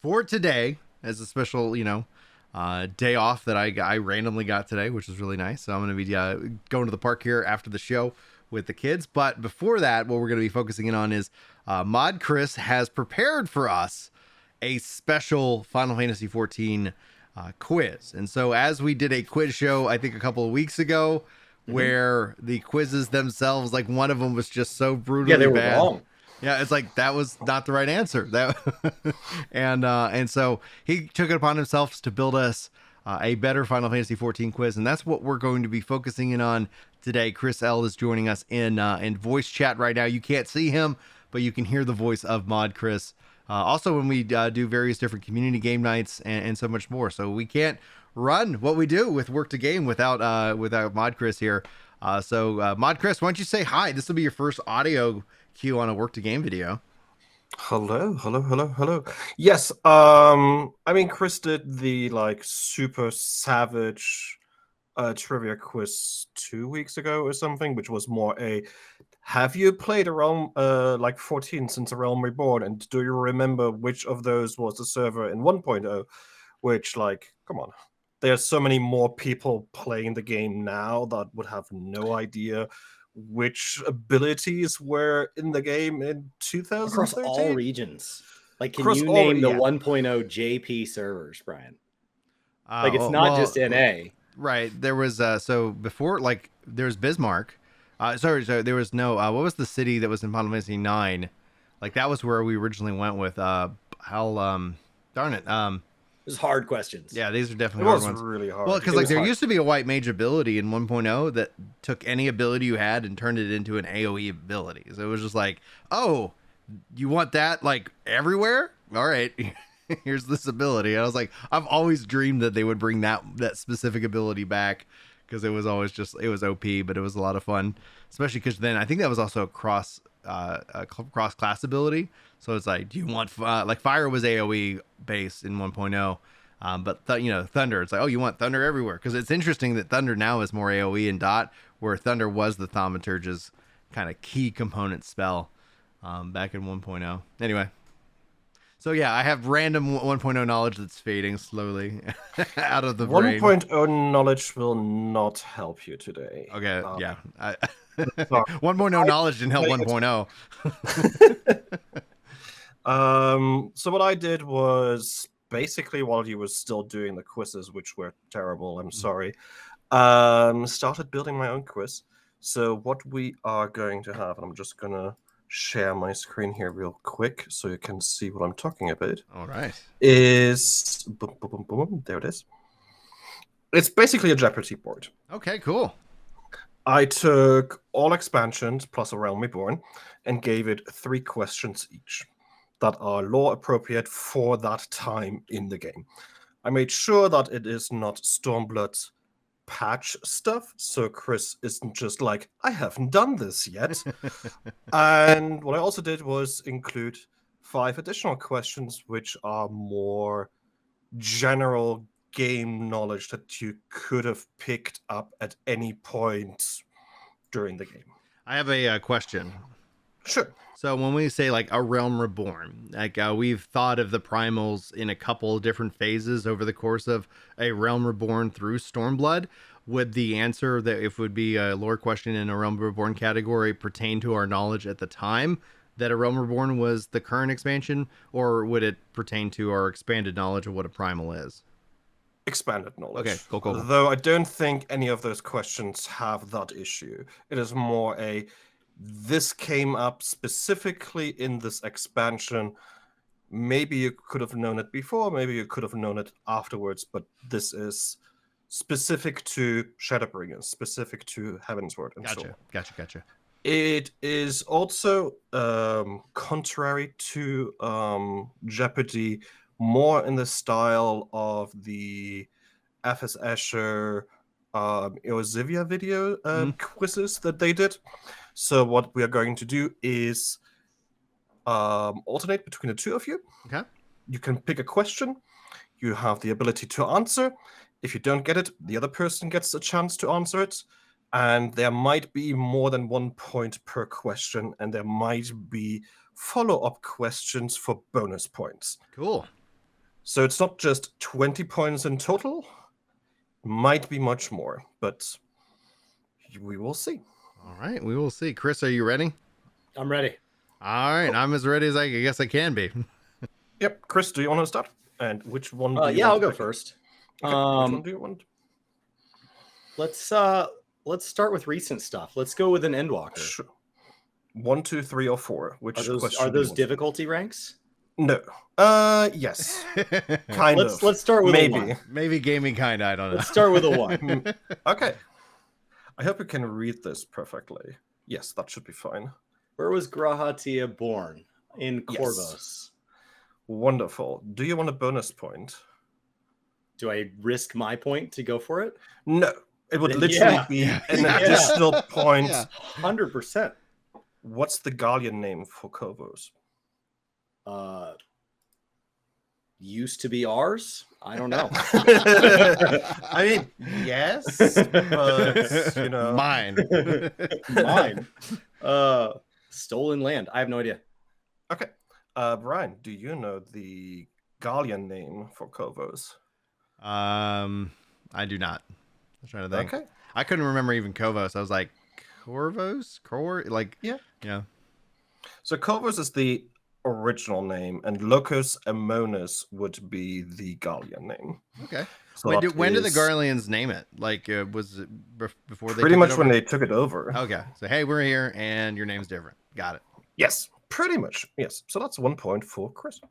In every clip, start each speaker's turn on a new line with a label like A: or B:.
A: for today, as a special, day off that I randomly got today, which was really nice. So I'm going to be going to the park here after the show with the kids. But before that, what we're going to be focusing in on is Mod Chris has prepared for us a special Final Fantasy XIV quiz. And so as we did a quiz show, I think a couple of weeks ago, where the quizzes themselves, like one of them was just so brutally
B: they were
A: bad.
B: wrong.
A: Yeah, it's like that was not the right answer. That and so he took it upon himself to build us a better Final Fantasy XIV quiz, and that's what we're going to be focusing in on today. Chris L is joining us in voice chat right now. You can't see him, but you can hear the voice of Mod Chris. Also, when we do various different community game nights and so much more, so we can't run what we do with Work to Game without Mod Chris here. So Mod Chris, why don't you say hi? This will be your first audio cue on a Work to Game video.
C: Hello. Yes, Chris did the super savage trivia quiz 2 weeks ago or something, which was more a have you played a Realm 14 since A Realm Reborn, and do you remember which of those was the server in 1.0? Which, come on. There's so many more people playing the game now that would have no idea which abilities were in the game in 2013.
B: Across all regions. Can you name the 1.0 JP servers, Brian? It's not just NA.
A: Right. There was, so before, there's Bismarck. Sorry, there was no, what was the city that was in Final Fantasy 9? That was where we originally went with, darn it.
B: It was hard questions.
A: Yeah, these are definitely hard ones.
C: It was really hard.
A: Well, because there used to be a white mage ability in 1.0 that took any ability you had and turned it into an AoE ability. So it was just oh, you want that everywhere? All right, here's this ability. And I was like, I've always dreamed that they would bring that specific ability back because it was always it was OP, but it was a lot of fun, especially because then I think that was also a cross class ability. So it's do you want fire was AoE based in 1.0, but thunder, it's you want thunder everywhere, because it's interesting that thunder now is more AoE and dot, where thunder was the thaumaturge's kind of key component spell back in 1.0. Anyway, so yeah, I have random 1.0 knowledge that's fading slowly out of the brain.
C: 1.0 knowledge will not help you today.
A: Okay, yeah. 1.0 knowledge didn't help 1.0.
C: So what I did was basically, while you were still doing the quizzes, which were terrible, I'm sorry, started building my own quiz. So what we are going to have, and I'm just going to share my screen here real quick so you can see what I'm talking about.
A: All right.
C: Is boom, boom, boom, boom. There it is. It's basically a Jeopardy board.
A: Okay, cool.
C: I took all expansions plus A Realm Reborn and gave it 3 questions each that are lore appropriate for that time in the game. I made sure that it is not Stormblood patch stuff, so Chris isn't just I haven't done this yet. And what I also did was include 5 additional questions, which are more general game knowledge that you could have picked up at any point during the game.
A: I have a question.
C: Sure.
A: So when we say A Realm Reborn, we've thought of the primals in a couple of different phases over the course of A Realm Reborn through Stormblood. Would the answer that if it would be a lore question in A Realm Reborn category pertain to our knowledge at the time that A Realm Reborn was the current expansion, or would it pertain to our expanded knowledge of what a primal is?
C: Expanded knowledge.
A: Okay, cool.
C: Though I don't think any of those questions have that issue. It is more this came up specifically in this expansion. Maybe you could have known it before, maybe you could have known it afterwards, but this is specific to Shadowbringers, specific to Heavensward, and so on.
A: Gotcha.
C: It is also contrary to Jeopardy, more in the style of the FS Escher Eozivia video quizzes that they did. So what we are going to do is alternate between the two of you.
A: Okay.
C: You can pick a question. You have the ability to answer. If you don't get it, the other person gets a chance to answer it. And there might be more than 1 point per question, and there might be follow-up questions for bonus points.
A: Cool.
C: So it's not just 20 points in total. Might be much more, but we will see.
A: All right, we will see. Chris, are you ready?
B: I'm ready.
A: All right, I'm as ready as I guess I can be.
C: Yep, Chris, do you want to start? And which one? Do you
B: yeah, I'll
C: want to
B: go
C: pick?
B: first.
C: Okay, which one do you want?
B: Let's start with recent stuff. Let's go with an Endwalker.
C: Sure. 1, 2, 3, or 4. Which question
B: are those difficulty ranks?
C: No. Yes. Kind of.
B: Let's start with
C: maybe.
B: A 1.
A: Maybe gaming kind of, I don't know.
B: Let's start with a 1.
C: Okay. I hope you can read this perfectly. Yes, that should be fine.
B: Where was Grahatia born? In Corvos.
C: Yes. Wonderful. Do you want a bonus point?
B: Do I risk my point to go for it?
C: No. It would literally be an additional point.
B: 100%.
C: What's the Gallian name for Corvos?
B: Used to be ours? I don't know.
C: I mean, yes, but you know,
A: Mine.
B: Stolen land. I have no idea.
C: Okay. Brian, do you know the Gallian name for Corvos?
A: I do not. I'm trying to think.
C: Okay.
A: I couldn't remember even Kovos. I was like, Corvos?
C: Yeah. So Corvos is the original name, and Locus Amonis would be the Gallian name.
A: Okay.
C: So
A: when did the Garleans name it? Like, was it before they
C: pretty much
A: took it
C: when
A: over?
C: they took it over.
A: Okay. So, hey, we're here, and your name's different. Got it.
C: Yes, pretty much. Yes. So that's 1 point for Chris. All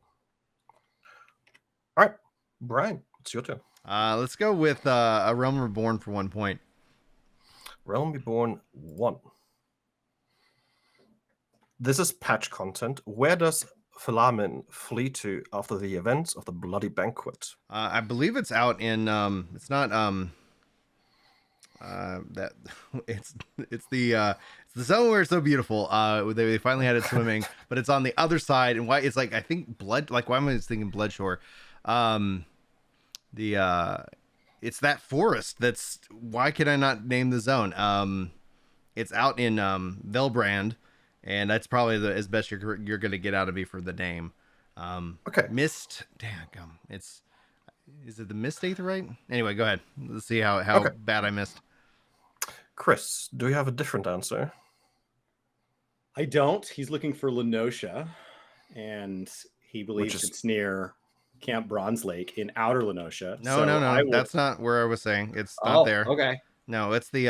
C: right, Brian, it's your turn.
A: Let's go with A Realm Reborn for 1 point.
C: Realm Reborn 1. This is patch content. Where does Philamen flee to after the events of the Bloody Banquet?
A: I believe it's out in it's not that it's the zone where it's so beautiful. They finally had it swimming, but it's on the other side, and why it's like I think blood. Like why am I thinking Bloodshore? It's that forest. That's why can I not name the zone? It's out in Velbrand, and that's probably as best you're gonna get out of me for the name.
C: Okay.
A: Mist. Damn. Is it the Mist Aetheryte? Anyway, go ahead. Let's see how
C: Okay.
A: bad I missed.
C: Chris, do you have a different answer?
B: I don't. He's looking for Lenosha, and he believes it's near Camp Bronze Lake in Outer Lenosha.
A: No. That's not where I was saying. It's not there.
B: Okay.
A: No, it's the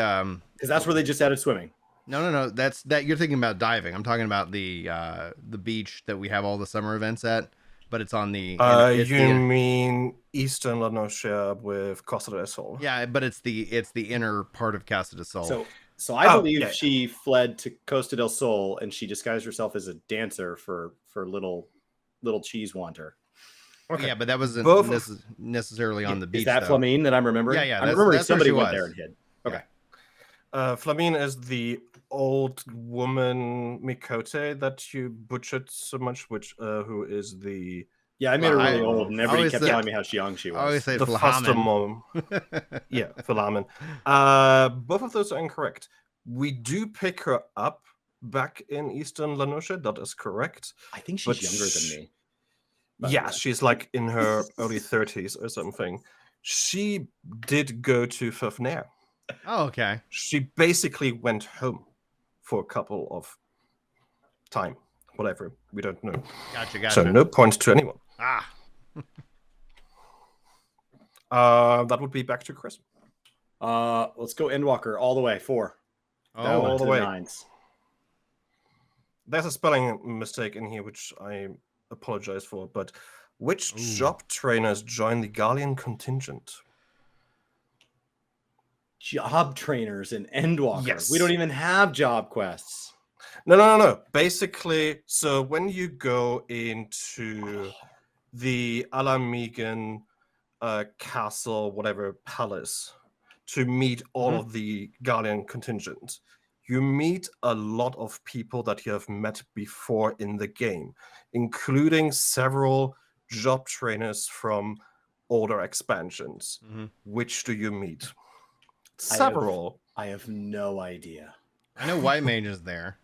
B: because that's where they just added swimming.
A: No. That's you're thinking about diving. I'm talking about the beach that we have all the summer events at, but it's on the.
C: Mean Eastern Lenosha with Costa del Sol?
A: Yeah, but it's the inner part of Casa del Sol.
B: So I believe she fled to Costa del Sol and she disguised herself as a dancer for little cheese wanter.
A: Okay. Yeah, but that wasn't necessarily on the beach.
B: Is that Flamine that I'm remembering?
A: Yeah.
B: I remember somebody went there and hid. Okay.
C: Flamine is the old woman Mikote that you butchered so much, who is the...
B: Yeah, I made her really old, and everybody kept telling me how young she was.
A: I always say
C: the foster mom. Yeah, Philamen. Both of those are incorrect. We do pick her up back in Eastern Lenosha. That is correct.
B: I think she's younger than me.
C: Yeah, she's like in her early 30s or something. She did go to Fafnir.
A: Oh, okay.
C: She basically went home for a couple of time. Whatever. We don't know.
A: Gotcha.
C: So no points to anyone. That would be back to Chris.
B: Let's go Endwalker all the way. 4.
C: All the way.
B: 9s.
C: There's a spelling mistake in here, which I apologize for. But which job trainers joined the Gallian contingent?
B: Job trainers in Endwalker.
C: Yes.
B: We don't even have job quests.
C: No. Basically, so when you go into the Alamigan castle, whatever palace, to meet all of the Gallian contingent, you meet a lot of people that you have met before in the game, including several job trainers from older expansions. Which do you meet? Several.
B: I have no idea.
A: I know White Mage is there.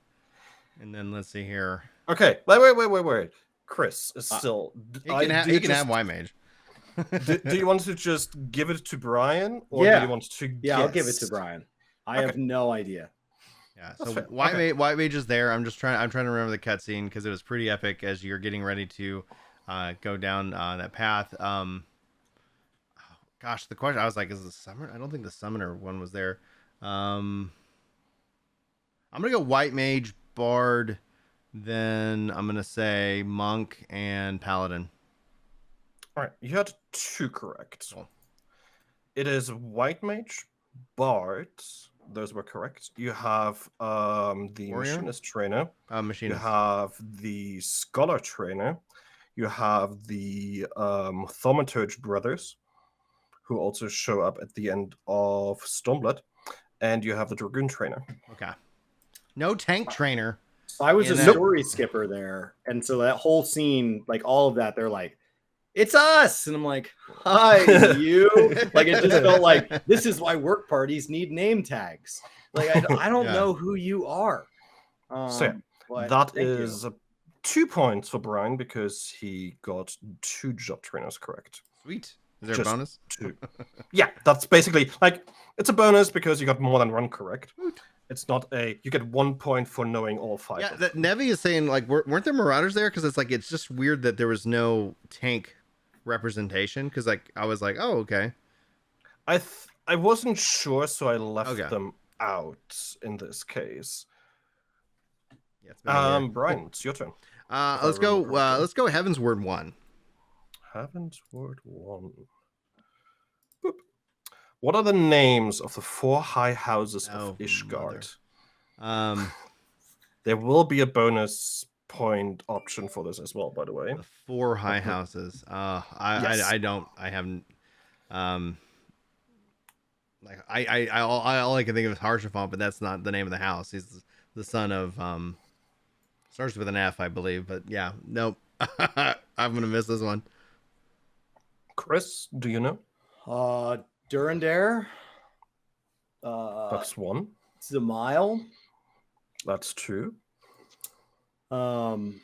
A: And then let's see here.
C: Okay, wait. Chris is still...
A: He can have White Mage.
C: Do you want to just give it to Brian, or
B: Yeah.
C: do you want to
B: Yeah, I'll give it to
C: guess?
B: Brian. I have no idea.
A: Yeah,
C: That's
A: so
C: fair.
A: White Mage is there. I'm trying to remember the cutscene because it was pretty epic as you're getting ready to go down that path. Gosh, the question I was like, is the summoner? I don't think the summoner one was there. I'm gonna go White Mage, Bard, then I'm gonna say Monk and Paladin.
C: All right, you had 2 correct.
A: Cool.
C: It is White Mage, Bard. Those were correct. You have the
A: Warrior?
C: Machinist Trainer. You
A: Machinist.
C: have the Scholar Trainer. You have the Thaumaturge Brothers, who also show up at the end of Stormblood. And you have the Dragoon Trainer.
A: Okay. No tank trainer.
B: So I was
A: In
B: a
A: that-
B: story skipper there. And so that whole scene, like all of that, they're like, it's us. And I'm like, hi, you. Like, it just felt like this is why work parties need name tags. Like, I don't
A: Yeah.
B: know who you are.
C: So,
B: But
C: that
B: thank you.
C: is 2 points for Brian because he got 2 job trainers correct.
A: Sweet. Is there
C: Just
A: a bonus?
C: 2. Yeah, that's basically like it's a bonus because you got more than 1 correct. It's not you get 1 point for knowing all 5.
A: Yeah,
C: of
A: that
C: them.
A: Nevi is saying like weren't there Marauders there? Because it's just weird that there was no tank representation. Because like I was like, oh okay.
C: I wasn't sure, so I left
A: Okay.
C: them out in this case.
A: Yeah, it's been a year.
C: Brian, it's your turn.
A: Let's go. Let's go. Heavensward 1.
C: Heavensward 1. Boop. What are the names of the 4 high houses
A: Oh,
C: of Ishgard?
A: mother.
C: There will be a bonus point option for this as well, by the way.
A: The 4 high houses.
C: Yes.
A: I haven't. Like all I can think of is Harshaphon, but that's not the name of the house. He's the son of starts with an F, I believe. But yeah, nope. I'm gonna miss this one.
C: Chris, do you know?
B: Durandare.
C: That's 1.
B: Zamile.
C: That's 2.
B: Um,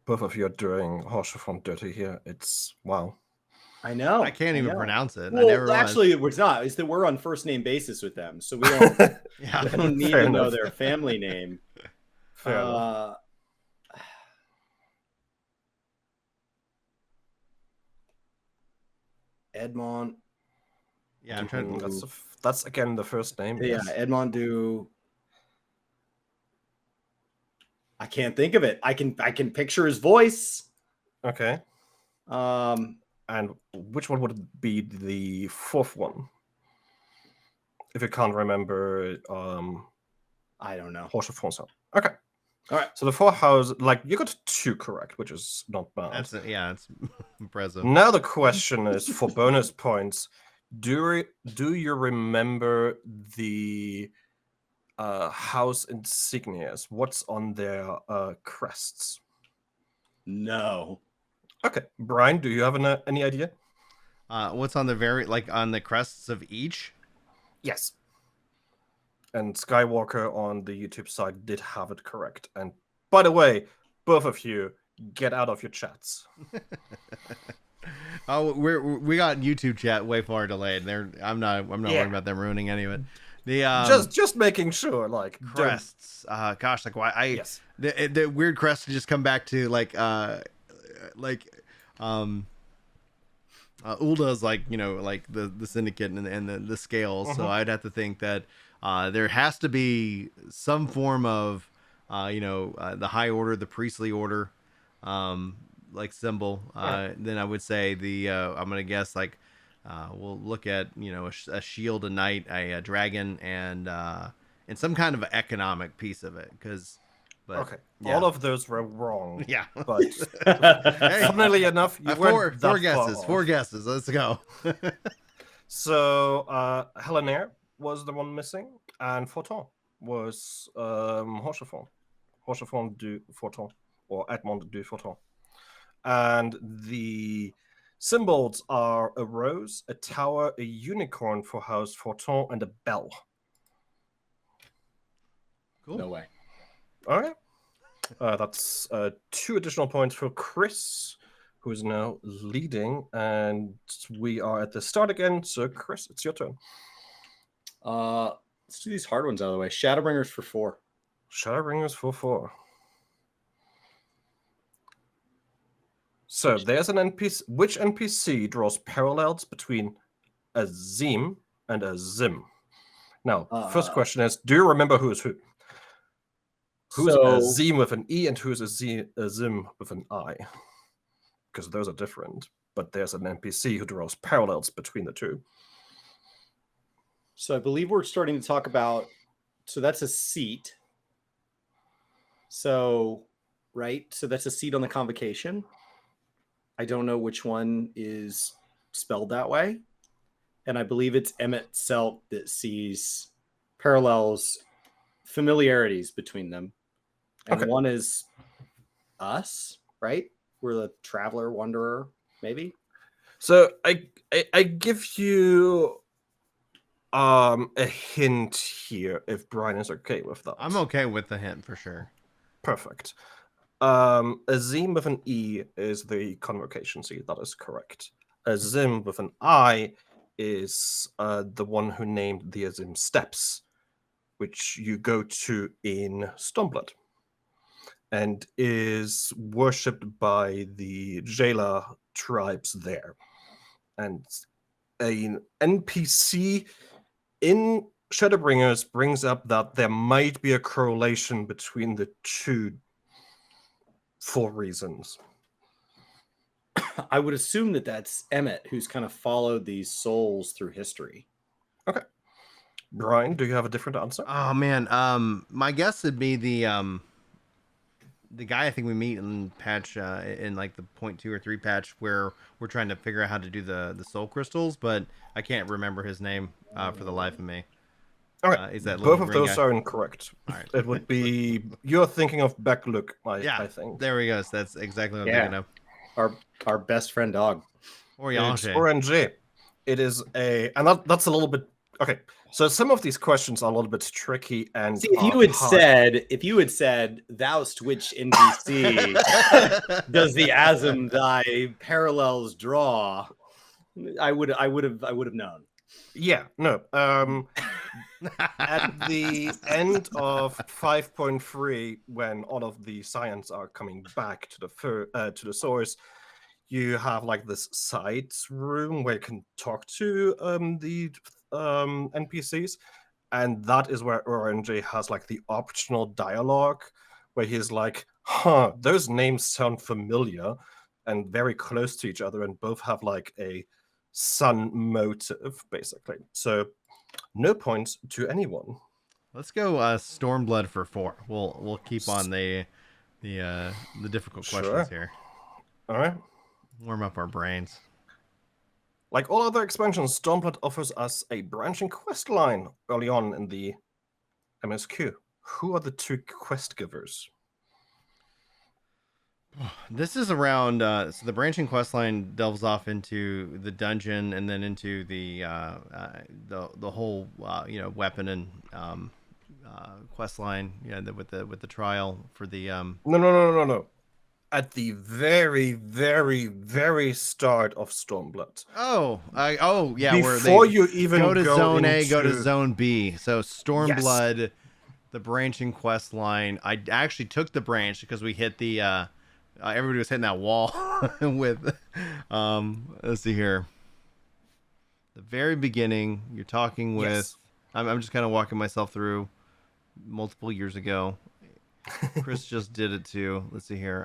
C: Both of you are doing Harshaphon dirty here. It's wow.
B: I know.
A: I can't even
B: know.
A: pronounce it. I
B: Well,
A: never
B: actually, it's not. It's that we're on first name basis with them, so we don't.
A: was. Yeah.
B: I don't need
C: Fair
B: to know
C: enough.
B: their family name.
C: Fair enough.
B: Edmond.
A: Yeah, I'm trying.
C: That's again the first name.
B: Yeah,
C: yes.
B: Edmond do. I can't think of it. I can picture his voice.
C: Okay. And which one would be the 4th one? If you can't remember,
B: I don't know.
C: Harshaphon's house. Okay.
B: All right.
C: So the 4 houses, like you got 2 correct, which is not bad.
A: That's it's impressive.
C: Now the question is for bonus points. Do you remember the house insignias? What's on their crests?
B: No.
C: Okay, Brian, do you have any idea?
A: What's on the on the crests of each?
C: Yes. And Skywalker on the YouTube side did have it correct. And by the way, both of you get out of your chats.
A: Oh, we got YouTube chat way far delayed. I'm not worried about them ruining any of it. The
C: just making sure, like
A: crests. Gosh, like why
C: Yes.
A: the weird crests just come back to Ulda's like like the syndicate and the scales. So I'd have to think that there has to be some form of the high order, the priestly order, like symbol. Then I would say I'm gonna guess like we'll look at a shield, a knight, a dragon, and some kind of economic piece of it
C: Okay.
A: yeah.
C: All of those were wrong.
A: Yeah.
C: But funnily enough, you weren't that
A: four guesses. Let's go.
C: So Helenaire was the one missing, and Forton was Harshaphon. Harshaphon du Forton, or Edmond du Forton. And the symbols are a rose, a tower, a unicorn for House Forton, and a bell.
A: Cool.
B: No way.
C: All right. That's 2 additional points for Chris, who is now leading, and we are at the start again. So, Chris, it's your turn.
B: Let's do these hard ones out of the way. Shadowbringers for 4.
C: Shadowbringers for 4. So there's an NPC. Which NPC draws parallels between a Zim and a Zim? Now, first question is, do you remember who is who? Who's a Zim with an E and who's a Zim with an I? Because those are different, but there's an NPC who draws parallels between the two.
B: So I believe we're starting to talk about, so that's a seat. So, right? So that's a seat on the Convocation. I don't know which one is spelled that way. And I believe it's Emmett Selt that sees parallels, familiarities between them. And one is us, right? We're the traveler, wanderer, maybe.
C: So I give you a hint here if Brian is okay with that.
A: I'm okay with the hint for sure.
C: Perfect. A Zim with an E is the Convocation seat. That is correct. A Zim with an I is the one who named the Azim Steps, which you go to in Stormblood, and is worshipped by the Jailer tribes there. And an NPC in Shadowbringers brings up that there might be a correlation between the two for reasons.
B: I would assume that that's Emmett, who's kind of followed these souls through history.
C: Okay. Brian, do you have a different answer?
A: Oh man, my guess would be the guy I think we meet in patch in like the 0.2 or 3 patch where we're trying to figure out how to do the soul crystals, but I can't remember his name for the life of me.
C: Okay.
A: Is that
C: both of those
A: guy?
C: are incorrect?
A: All right.
C: It would be you're thinking of Becklook, I think.
A: There we go. So that's exactly what I'm thinking of.
B: Our best friend dog.
A: Orange.
C: It is and that's a little bit okay. So some of these questions are a little bit tricky and
B: see if you had said thou'st which NPC does the Azim thy parallels draw, I would have known.
C: Yeah, no. At the end of 5.3, when all of the science are coming back to the source, you have like this side room where you can talk to the NPCs, and that is where Orange has like the optional dialogue where he's like, those names sound familiar and very close to each other, and both have like a sun motive, basically. So no points to anyone.
A: Let's go Stormblood for 4. We'll keep on the difficult questions here.
C: All right.
A: Warm up our brains.
C: Like all other expansions, Stormblood offers us a branching quest line early on in the MSQ. Who are the two quest givers?
A: This is around so the branching quest line delves off into the dungeon and then into the whole weapon and quest line, with the trial for the
C: No. At the very, very, very start of Stormblood.
A: Before
C: you even
A: go to Zone A,
C: into...
A: go to Zone B. So Stormblood, yes. The branching quest line. I actually took the branch because we hit the everybody was hitting that wall with let's see here. The very beginning, you're talking with yes. I'm just kind of walking myself through multiple years ago. Chris just did it too. Let's see here.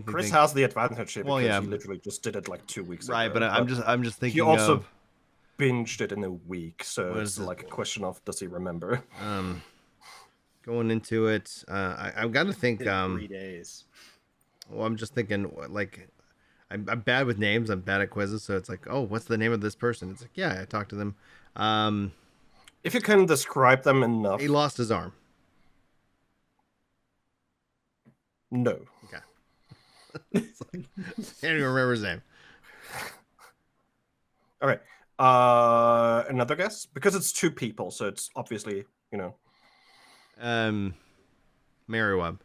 C: Chris has the advantage here because
A: he
C: literally just did it like 2 weeks ago.
A: Right, but I'm just thinking
C: he also binged it in a week, so it's like a question of does he remember?
A: Going into it, I've got to think
B: 3 days.
A: Well, I'm just thinking like I'm bad with names. I'm bad at quizzes, so it's like, oh, what's the name of this person? It's like, yeah, I talked to them.
C: If you can describe them enough.
A: He lost his arm.
C: No.
A: Okay. It's like, can't even remember his name.
C: All right. Another guess? Because it's 2 people, so it's obviously,
A: Merriweb.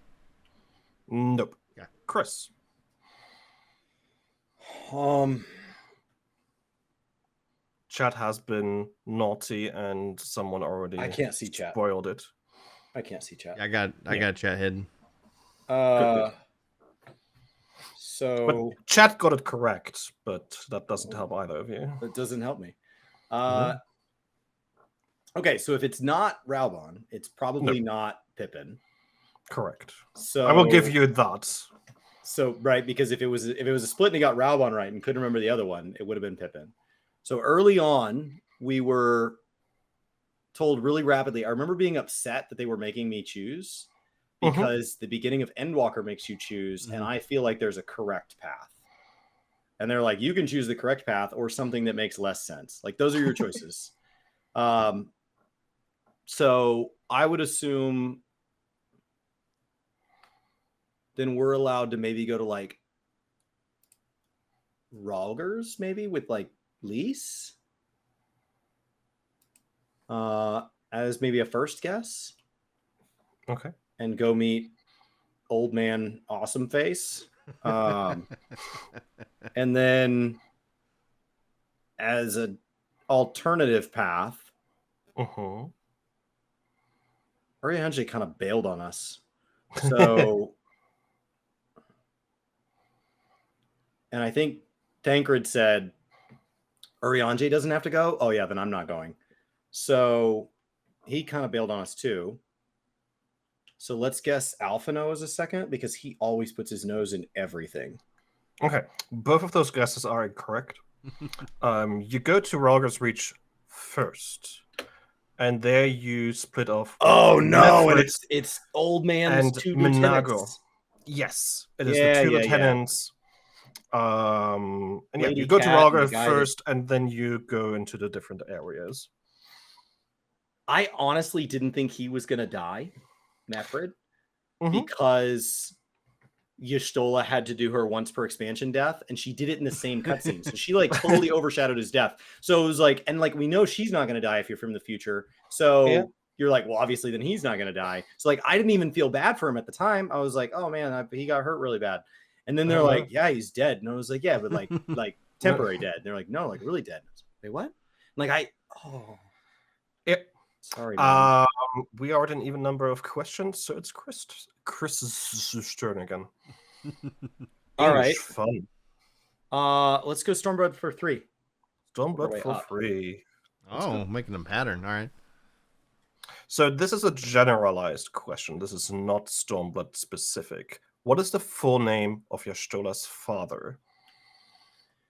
C: Nope.
A: Yeah.
C: Chris. Chat has been naughty, and someone already
B: I can't see chat.
C: spoiled it.
B: I can't see chat.
A: I got chat hidden.
C: Good.
B: So
C: But chat got it correct, but that doesn't help either of you.
B: that doesn't help me.
C: Mhm.
B: Okay, so if it's not Raubon, it's probably not Pippin.
C: Correct.
B: So
C: I will give you that.
B: So right, because if it was a split and he got Raubon right and couldn't remember the other one, it would have been Pippin. So early on, we were told really rapidly. I remember being upset that they were making me choose because the beginning of Endwalker makes you choose, and I feel like there's a correct path. And they're like, you can choose the correct path or something that makes less sense. Like those are your choices. So I would assume then we're allowed to maybe go to like Ralgers, maybe with like Lise as maybe a first guess.
C: Okay.
B: And go meet old man awesome face. And then as an alternative path, Oriange kind of bailed on us. So and I think Tancred said Oriange doesn't have to go. Oh yeah, then I'm not going. So he kind of bailed on us too. So let's guess Alphino as a second because he always puts his nose in everything.
C: Okay, both of those guesses are incorrect. You go to Ralger's Reach first, and there you split off.
B: Oh no!
C: Mefrit
B: And it's old man's
C: and
B: two
C: Minago.
B: lieutenants.
C: Yes, it is the two lieutenants. And yeah,
B: Lady
C: you go to
B: Cat
C: Ralger
B: and the guy
C: first, and then you go into the different areas.
B: I honestly didn't think he was gonna die, Mefrid, because Y'shtola had to do her once per expansion death, and she did it in the same cutscene. So she like totally overshadowed his death. So it was like, and like we know she's not gonna die if you're from the future. So you're like, well, obviously then he's not gonna die. So like I didn't even feel bad for him at the time. I was like, oh man, he got hurt really bad. And then they're like, yeah, he's dead. And I was like, yeah, but like like temporary dead. And they're like, no, like really dead. I was like, wait, what? And like sorry, man.
C: We are at an even number of questions, so it's Chris's turn again.
B: All right.
C: Fun.
B: Let's go Stormblood for 3.
C: Stormblood for 3.
A: Oh, making a pattern. All right.
C: So this is a generalized question. This is not Stormblood specific. What is the full name of Y'shtola's father?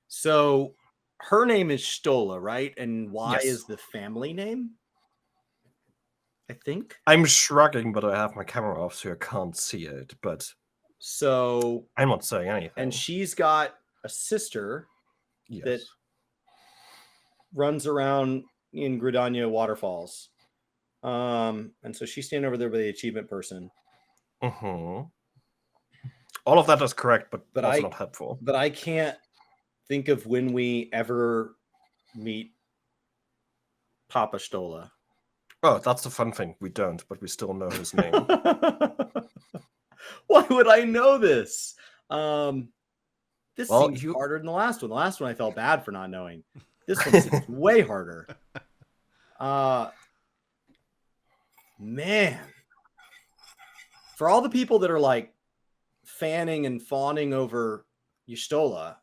B: So her name is Stola, right? And why is the family name? I think.
C: I'm shrugging, but I have my camera off, so I can't see it. But
B: so
C: I'm not saying anything.
B: And she's got a sister that runs around in Gridania waterfalls. And so she's standing over there by the achievement person.
C: All of that is correct, but also not helpful.
B: But I can't think of when we ever meet Papa Stola.
C: Oh, that's the fun thing. We don't, but we still know his name.
B: Why would I know this? This seems harder than the last one. The last one I felt bad for not knowing. This one seems way harder. Man. For all the people that are like fanning and fawning over Y'shtola,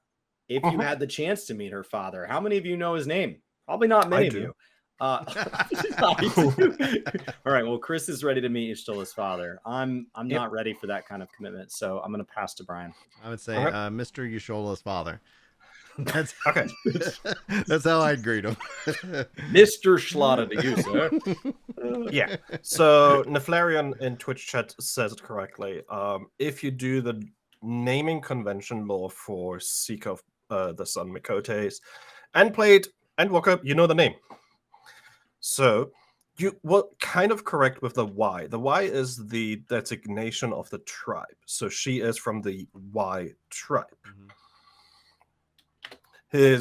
B: if you had the chance to meet her father, how many of you know his name? Probably not many of you. All right, well, Chris is ready to meet Y'shtola's father. I'm not ready for that kind of commitment, so I'm going to pass to Brian.
A: I would say Mr. Y'shtola's father. That's okay. That's how I'd greet him.
B: Mr. Schlatter to you, sir.
C: Yeah. So Neflarian in Twitch chat says it correctly. If you do the naming convention law for Seeker of the Sun Mikotes and played Endwalker, you know the name. So you were kind of correct with the Y. The Y is the designation of the tribe. So she is from the Y tribe. I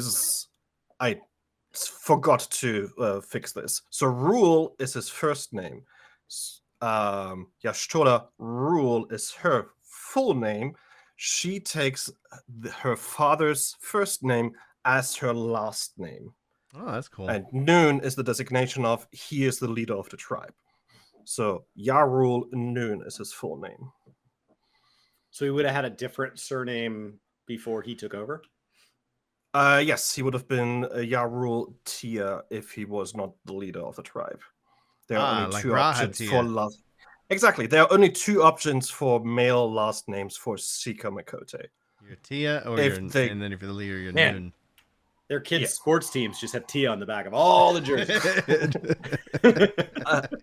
C: forgot to fix this. So Rule is his first name. Y'shtola Rule is her full name. She takes her father's first name as her last name.
A: Oh, that's cool.
C: And Noon is the designation of he is the leader of the tribe. So Yarul Noon is his full name.
B: So he would have had a different surname before he took over?
C: Yes, he would have been Yarul Tia if he was not the leader of the tribe. There are only
A: like
C: two options
A: Rahatia.
C: for last. Exactly, there are only two options for male last names for Sika Makote.
A: You're Tia, or
C: If they-
A: and then if you're the leader, you're
B: Man.
A: Noon.
B: Their kids'
C: Yeah.
B: sports teams just have Tia on the back of all the jerseys.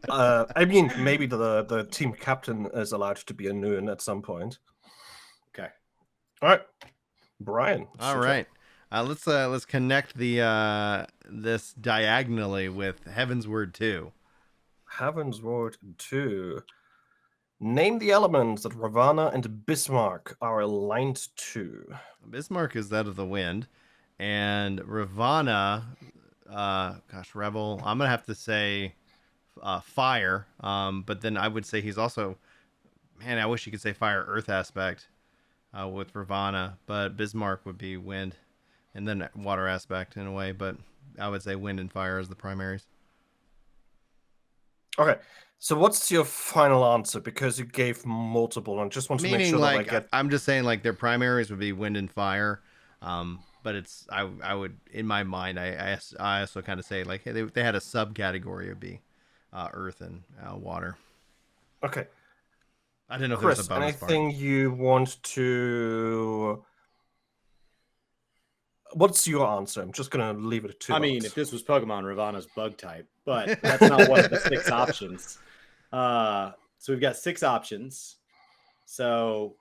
C: I mean, maybe the team captain is allowed to be a Noon at some point.
B: Okay.
C: All right, Brian. it's
A: All
C: your turn.
A: right. Let's connect the this diagonally with Heavensward 2.
C: Heavensward 2. Name the elements that Ravana and Bismarck are aligned to.
A: Bismarck is that of the wind, and Ravana, Rebel. I'm gonna have to say fire. But then I would say he's also, man, I wish you could say fire earth aspect with Ravana, but Bismarck would be wind, and then water aspect in a way. But I would say wind and fire as the primaries.
C: Okay, so what's your final answer? Because you gave multiple, and just want to make
A: Meaning,
C: sure
A: like,
C: that I get.
A: I'm just saying, like, their primaries would be wind and fire. But it's, I would, in my mind, I also kind of say, like, hey, they had a subcategory, it would be earth and water.
C: Okay,
A: I didn't know if there was
C: Chris,
A: a bonus part.
C: anything you want to? What's your answer? I'm just gonna leave it to.
B: I mean, if this was Pokemon, Ravana's bug type, but that's not one of the 6 options. So we've got 6 options. So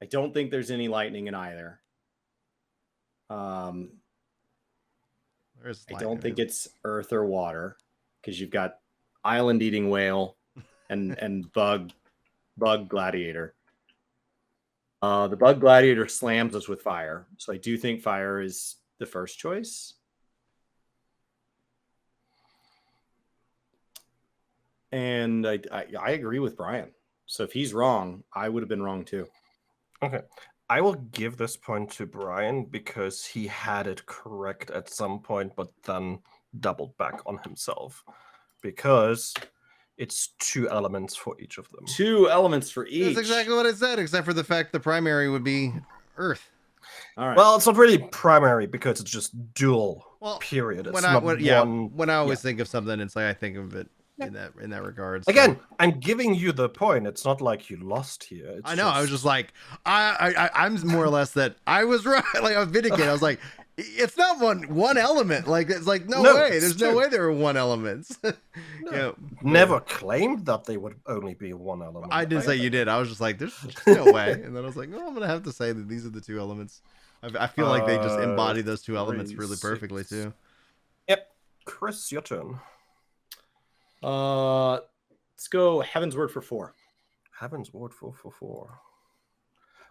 B: I don't think there's any lightning in either.
A: There's
B: I
A: lightning.
B: don't think it's earth or water because you've got island eating whale and bug gladiator. The bug gladiator slams us with fire, so I do think fire is the first choice. And I agree with Brian. So if he's wrong, I would have been wrong too.
C: Okay. I will give this point to Brian because he had it correct at some point, but then doubled back on himself. Because it's 2 elements for each of them.
B: 2 elements for each.
A: That's exactly what I said, except for the fact the primary would be earth.
B: All right.
C: Well, it's not really primary because it's just dual.
A: Well,
C: period. It's
A: when
C: not
A: when I always think of something, it's like I think of it in that regard. So.
C: Again, I'm giving you the point. It's not like you lost here. It's
A: I know. I was just like, I'm more or less that I was right. Like I was vindicated. I was like, it's not one element. Like it's like no way. There's no way there were 1 elements.
C: Never claimed that they would only be 1 element.
A: I didn't say you did. I was just like, there's no way. And then I was like, oh, I'm gonna have to say that these are the 2 elements. I feel like they just embody those 2 elements really perfectly too.
C: Yep. Chris, your turn.
B: Let's go Heavensward for 4.
C: Heavensward for 4.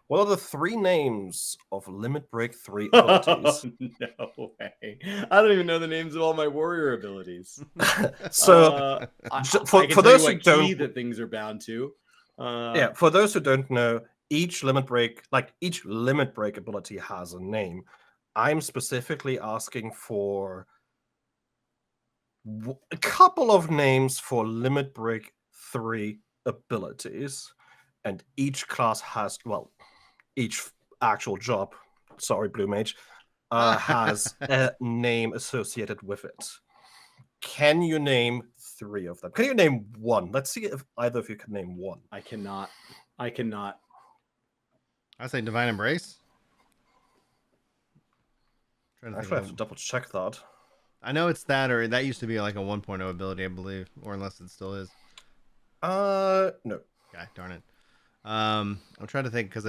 C: What are the 3 names of Limit Break 3 abilities?
B: No way. I don't even know the names of all my warrior abilities.
C: So, for those who don't,
B: that things are bound to.
C: For those who don't know, each limit break ability has a name. I'm specifically asking for a couple of names for Limit Break 3 abilities, and each class has, each actual job, sorry, Blue Mage, has a name associated with it. Can you name 3 of them? Can you name 1? Let's see if either of you can name 1.
B: I cannot.
A: I say Divine Embrace.
C: Actually, I have to double check that.
A: I know it's that, or that used to be like a 1.0 ability, I believe, or unless it still is.
C: No.
A: Okay, darn it. I'm trying to think because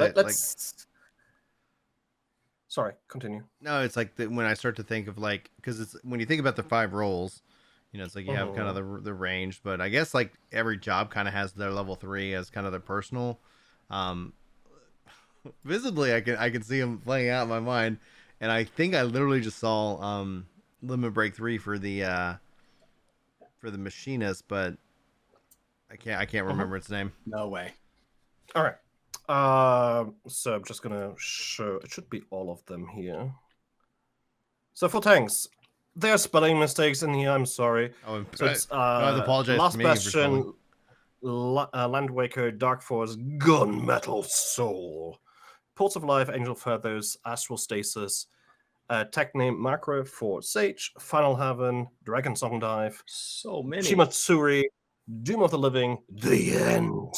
C: Sorry, continue.
A: No, it's like when I start to think of like, because it's when you think about the 5 roles, it's like you have kind of the range, but I guess like every job kind of has their level 3 as kind of their personal. Visibly, I can see them playing out in my mind, and I think I literally just saw Limit Break 3 for the machinist, but I can't remember its name.
B: No way.
C: All right. So I'm just gonna show. It should be all of them here. So for tanks, there are spelling mistakes in here. I'm sorry.
A: Oh,
C: So it's
A: I apologize
C: Last
A: to me for
C: Bastion, Landwaker, Dark Force, Gunmetal Soul, Pulse of Life, Angel Feathers, Astral Stasis, tech name Macro for Sage, Final Heaven, Dragon Song Dive,
B: So many.
C: Shimatsuri, Doom of the Living, The End,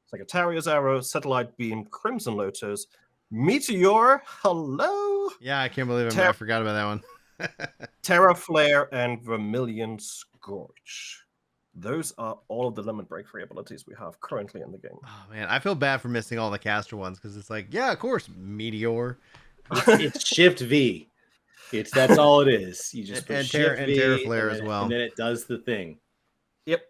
C: Sagittarius Arrow, Satellite Beam, Crimson Lotus, Meteor, hello,
A: Yeah, I can't believe I forgot about that one.
C: Terra Flare, and Vermilion Scorch. Those are all of the limit break free abilities we have currently in the game.
A: Oh man, I feel bad for missing all the caster ones because it's like, yeah, of course, Meteor.
B: It's Shift V. That's all it is. You just
A: and
B: Shift V,
A: Terra Flare as well.
B: and then it does the thing.
C: Yep.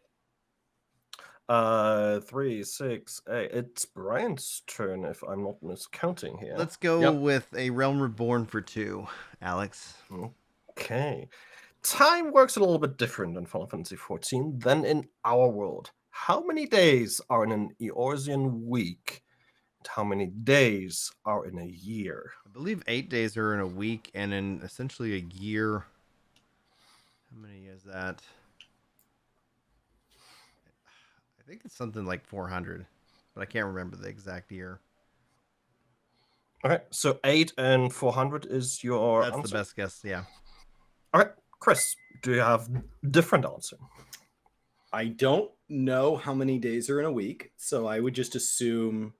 C: 3, 6, 8. It's Brian's turn if I'm not miscounting here.
A: Let's go with a Realm Reborn for 2, Alex.
C: Okay. Time works a little bit different in Final Fantasy XIV than in our world. How many days are in an Eorzean week? And how many days are in a year?
A: I believe 8 days are in a week, and in essentially a year. How many is that? I think it's something like 400, but I can't remember the exact year.
C: Okay, so 8 and 400 is your
A: That's
C: answer?
A: the best guess, yeah.
C: All right, Chris, do you have different answer?
B: I don't know how many days are in a week, so I would just assume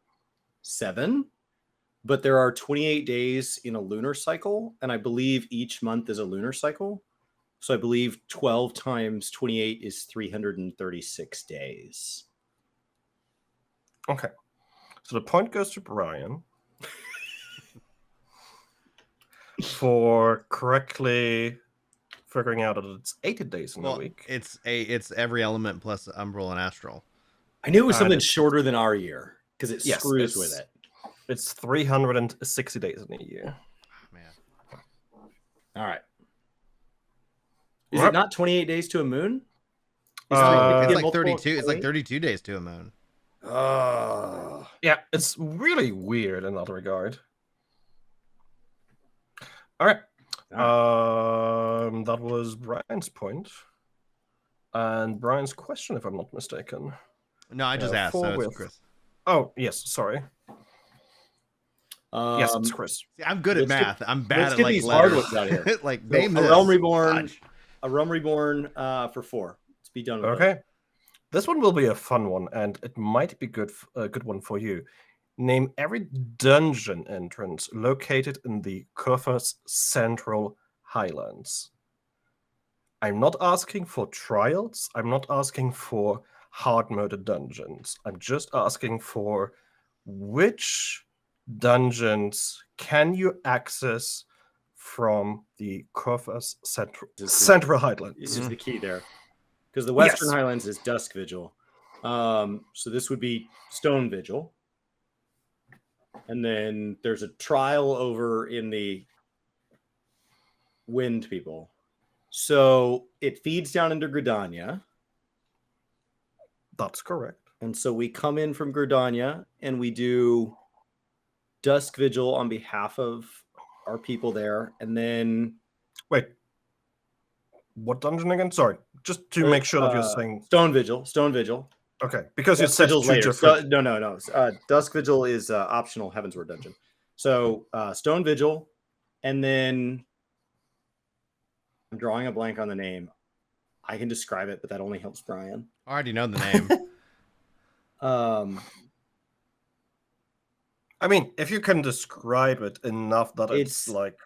B: 7. But there are 28 days in a lunar cycle, and I believe each month is a lunar cycle. So I believe 12 times 28 is 336 days.
C: Okay. So the point goes to Brian for correctly figuring out that it's 80 days in a week.
A: It's every element plus Umbral and Astral.
B: I knew it was something shorter than our year because it screws with it.
C: It's 360 days in a year.
A: Oh, man.
B: All right. Is it not 28 days to a moon?
A: It's like 32. It's like 32 days to a moon.
C: Yeah, it's really weird in that regard. All right. That was Brian's point. And Brian's question, if I'm not mistaken.
A: No, I just asked. So it's Chris.
C: Oh, yes. Sorry. Yes, it's Chris.
A: See, I'm good at math. I'm bad
B: let's
A: at
B: get
A: like
B: these
A: letters.
B: hard ones out here.
A: Like name
B: a
A: this.
B: Realm Reborn. A Realm Reborn for 4. Let's be done with it.
C: Okay. This one will be a fun one, and it might be a good one for you. Name every dungeon entrance located in the Kurfa's Central Highlands. I'm not asking for trials. I'm not asking for hard mode dungeons. I'm just asking for which dungeons can you access from the Kurfa's Central Highlands.
B: This is the key there. Because the Western Highlands is Dusk Vigil. So this would be Stone Vigil. And then there's a trial over in the Wind People. So it feeds down into Gridania.
C: That's correct.
B: And so we come in from Gridania and we do Dusk Vigil on behalf of our people there. And then...
C: Wait. What dungeon again? Sorry. Just to make sure that you're saying...
B: Stone Vigil.
C: Okay, because
B: Dusk
C: you said
B: Vigil's
C: two
B: later.
C: different...
B: No. Dusk Vigil is optional Heavensward dungeon. So Stone Vigil, and then I'm drawing a blank on the name. I can describe it, but that only helps Brian.
A: I already know the name.
C: I mean, if you can describe it enough that it's like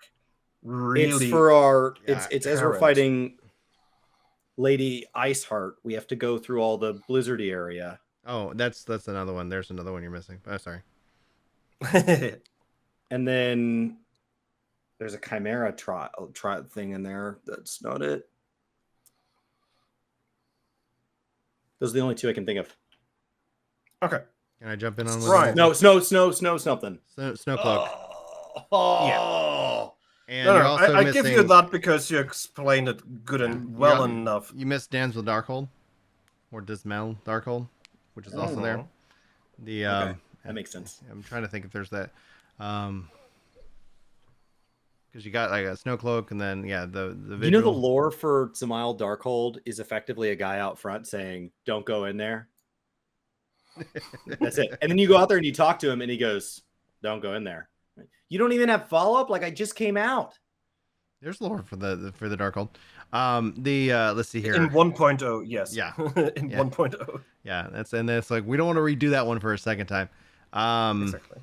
C: really...
B: It's for our... It's as we're fighting Lady Iceheart, we have to go through all the blizzardy area.
A: Oh, that's another one. There's another one you're missing. Oh, sorry.
B: And then there's a Chimera trial thing in there. That's not it. Those are the only 2 I can think of.
C: Okay.
A: Can I jump in on one?
C: Right.
B: No, snow something.
A: Snowcloak.
B: Oh.
A: And you're also
C: I
A: missing...
C: give you that because you explained it good and well enough.
A: You missed Damsel Darkhold, or Dismal Darkhold, which is also there. The
B: That makes sense.
A: I'm trying to think if there's that. Because you got like a snow cloak, and then the vigil.
B: You know, the lore for Samile Darkhold is effectively a guy out front saying, "Don't go in there." That's it. And then you go out there and you talk to him, and he goes, "Don't go in there." You don't even have follow up. Like, I just came out.
A: There's lore for the Darkhold. Let's see here.
C: In 1.0, yes.
A: Yeah.
C: In 1.0.
A: Yeah, that's like we don't want to redo that one for a second time.
C: Exactly.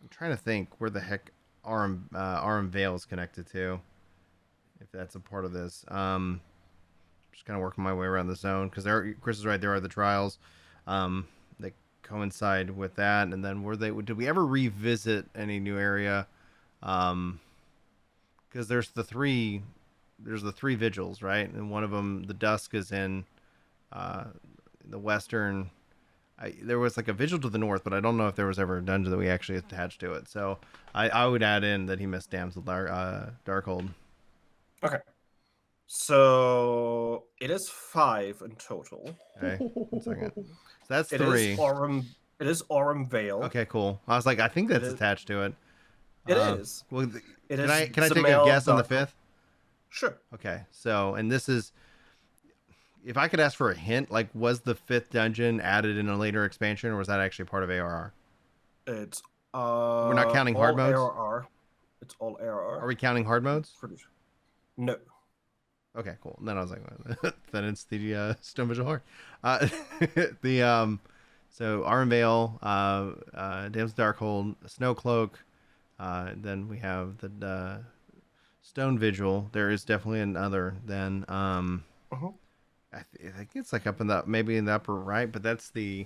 A: I'm trying to think where the heck Aram Vale is connected to, if that's a part of this. Just kind of working my way around the zone because Chris is right. There are the trials that coincide with that, and then did we ever revisit any new area? Because there's the three vigils, right? And one of them, the dusk, is in the western. There was like a vigil to the north, but I don't know if there was ever a dungeon that we actually attached to it. So I would add in that he missed Damsel Darkhold.
C: Okay. So it is 5 in total.
A: Okay, 1 second. So that's
C: It
A: 3.
C: It is Aurum Vale.
A: Okay, cool. I was like, I think that's attached to it.
C: It is.
A: Well,
C: It
A: can
C: is
A: I take a
C: Samile
A: guess on the
C: Darkhold.
A: 5th?
C: Sure.
A: Okay, so, and this is, if I could ask for a hint, like, was the 5th dungeon added in a later expansion, or was that actually part of ARR?
C: It's
A: We're not counting
C: all
A: hard modes?
C: ARR. It's all ARR.
A: Are we counting hard modes?
C: Pretty sure. No.
A: Okay, cool. Then I was like, then it's the Stone Vigil Horde. So Aram Vale, Damsel Darkhold, Snow Cloak, then we have the Stone Vigil. There is definitely another. Then I think it's like up in maybe in the upper right, but that's their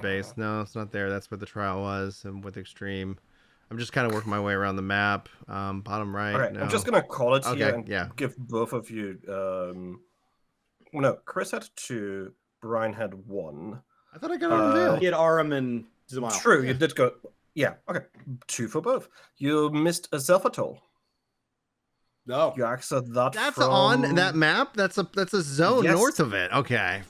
A: base. No, it's not there. That's where the trial was, and with Extreme. I'm just kind of working my way around the map. Bottom right.
C: All right,
A: no.
C: I'm just gonna call it here and
A: yeah.
C: give both of you. No, Chris had 2. Brian had 1.
A: I thought I got Aram Vale.
B: He had Aram and Zamile.
C: True, you did go. Yeah, okay. 2 for both. You missed a Zelfatol.
B: No.
C: You accessed that.
A: That's
C: from...
A: on that map. That's a zone
C: Yes.
A: north of it. Okay.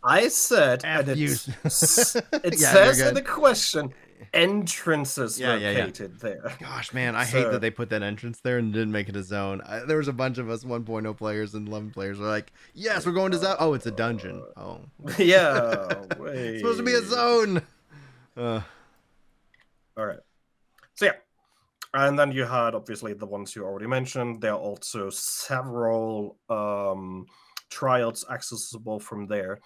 C: I said, and
A: F you.
C: it says
A: you're
C: in the question, entrances located there.
A: Gosh, man, I hate that they put that entrance there and didn't make it a zone. There was a bunch of us 1.0 players and 11 players were like, yes, we're going to zone. Oh, it's a dungeon. Oh.
C: Yeah. Wait.
A: It's supposed to be a zone.
C: All right. So, yeah. And then you had, obviously, the ones you already mentioned. There are also several trials accessible from there.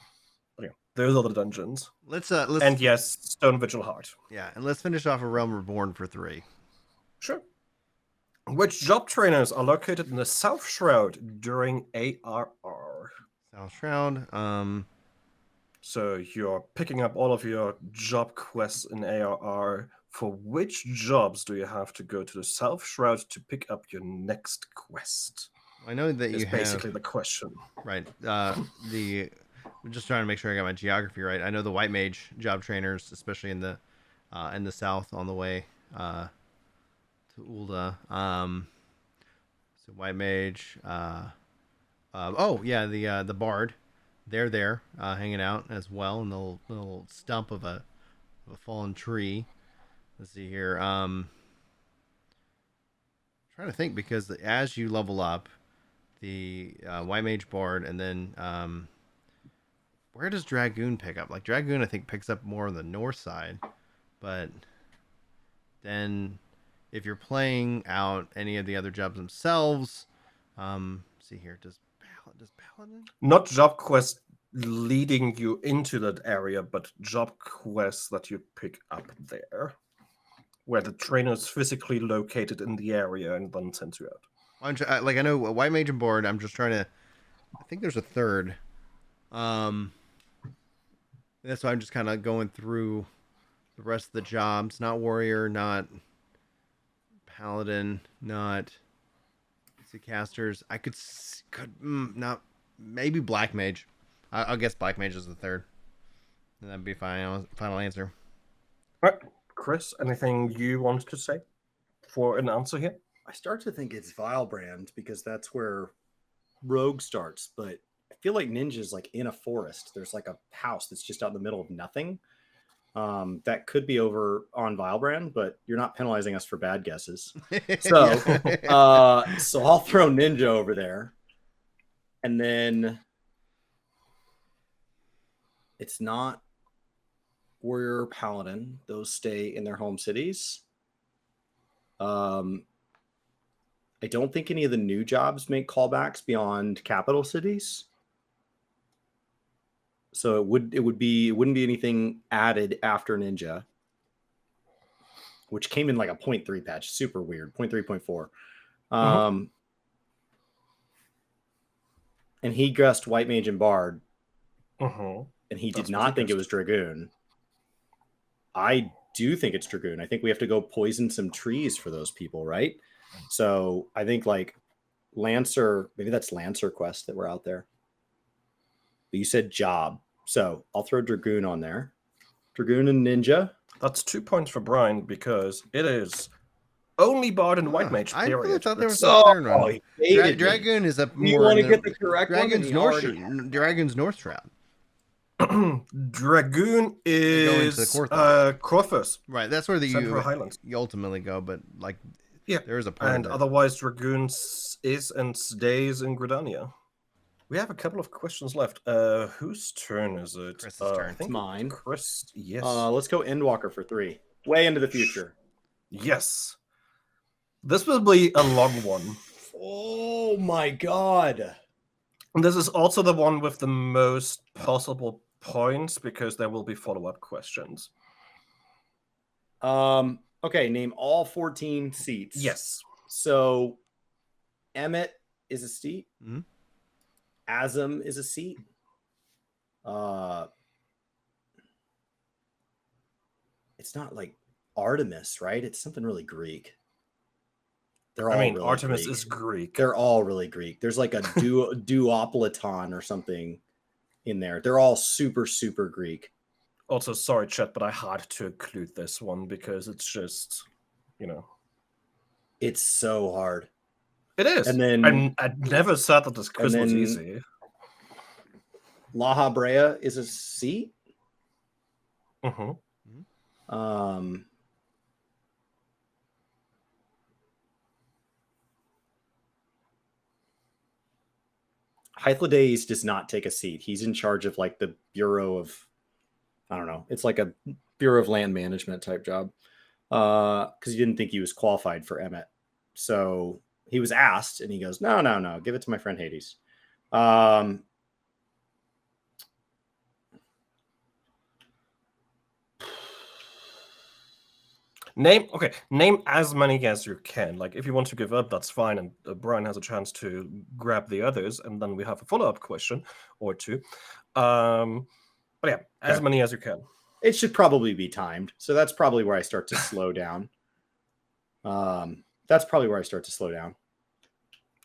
C: But, yeah, those are the dungeons.
A: Let's
C: and yes, Stone Vigil Heart.
A: Yeah, and let's finish off a Realm Reborn for 3.
C: Sure. Which job trainers are located in the South Shroud during ARR?
A: South Shroud.
C: So you're picking up all of your job quests in ARR. For which jobs do you have to go to the South Shroud to pick up your next quest?
A: I know that
C: Is basically the question.
A: Right. I'm just trying to make sure I got my geography right. I know the White Mage job trainers, especially in the south on the way to Ulda. So White Mage. The Bard. They're there hanging out as well in the little stump of a fallen tree. Let's see here. Trying to think because as you level up, the White Mage Bard, and then where does Dragoon pick up? Like Dragoon, I think picks up more on the north side, but then if you're playing out any of the other jobs themselves, see here, does Paladin?
C: Not job quests leading you into that area, but job quests that you pick up there, where the trainer is physically located in the area and then sends you out.
A: I know White Mage and Board. I'm just trying to. I think there's a third. That's why I'm just kind of going through the rest of the jobs. Not Warrior, not Paladin, not casters. I could not maybe Black Mage. I'll guess Black Mage is the third. And that'd be fine. Final answer.
C: All right, Chris, anything you wanted to say for an answer here?
B: I start to think it's Vilebrand because that's where Rogue starts, but I feel like Ninja's like in a forest. There's like a house that's just out in the middle of nothing. That could be over on Vilebrand, but you're not penalizing us for bad guesses. So, so I'll throw Ninja over there, and then it's not Warrior Paladin. Those stay in their home cities. I don't think any of the new jobs make callbacks beyond capital cities. So it wouldn't be anything added after Ninja, which came in like a 0.3 patch. Super weird. 0.3.4. And he guessed White Mage and Bard. And he did not think it was Dragoon. I do think it's Dragoon. I think we have to go poison some trees for those people, right? So I think like Lancer, maybe that's Lancer Quest that we're out there. But you said job. So I'll throw Dragoon on there. Dragoon and Ninja.
C: That's 2 points for Brian because it is only Bard and White Mage.
A: I really thought there was
C: a
A: third one. Dragoon is up more.
B: You want to get the correct
A: Dragon's
B: one?
A: Dragon's North Shroud.
C: Dragoon is Corvus.
A: Right, that's where
C: you
A: ultimately go, but like,
C: yeah,
A: there is a point.
C: And otherwise, Dragoon is and stays in Gridania. We have a couple of questions left. Whose turn is it?
A: Chris's turn.
C: I think
B: It's mine.
C: Chris, yes.
B: Let's go Endwalker for 3. Way into the future.
C: Yes. This will be a long one.
B: Oh my god.
C: And this is also the one with the most possible points because there will be follow-up questions.
B: Okay, name all 14 seats.
C: Yes.
B: So Emmett is a seat.
A: Mm-hmm.
B: Azam is a seat. It's not like Artemis, right? It's something really Greek. They're all really
C: Artemis
B: Greek.
C: is Greek.
B: They're all really Greek. There's like a duopolitan or something in there. They're all super, super Greek.
C: Also, sorry, Chet, but I had to include this one because it's just,
B: It's so hard.
C: It is.
B: And then
C: I never said that this quiz was easy.
B: La Habrea is a seat.
C: Mm-hmm.
B: Hythlodaeus does not take a seat. He's in charge of like the Bureau of, I don't know. It's like a Bureau of Land Management type job. Because he didn't think he was qualified for Emmett. So he was asked and he goes, no, give it to my friend Hades.
C: Name as many as you can. Like, if you want to give up, that's fine. And Brian has a chance to grab the others. And then we have a follow-up question or two. But yeah, as many as you can.
B: It should probably be timed. So that's probably where I start to slow down. All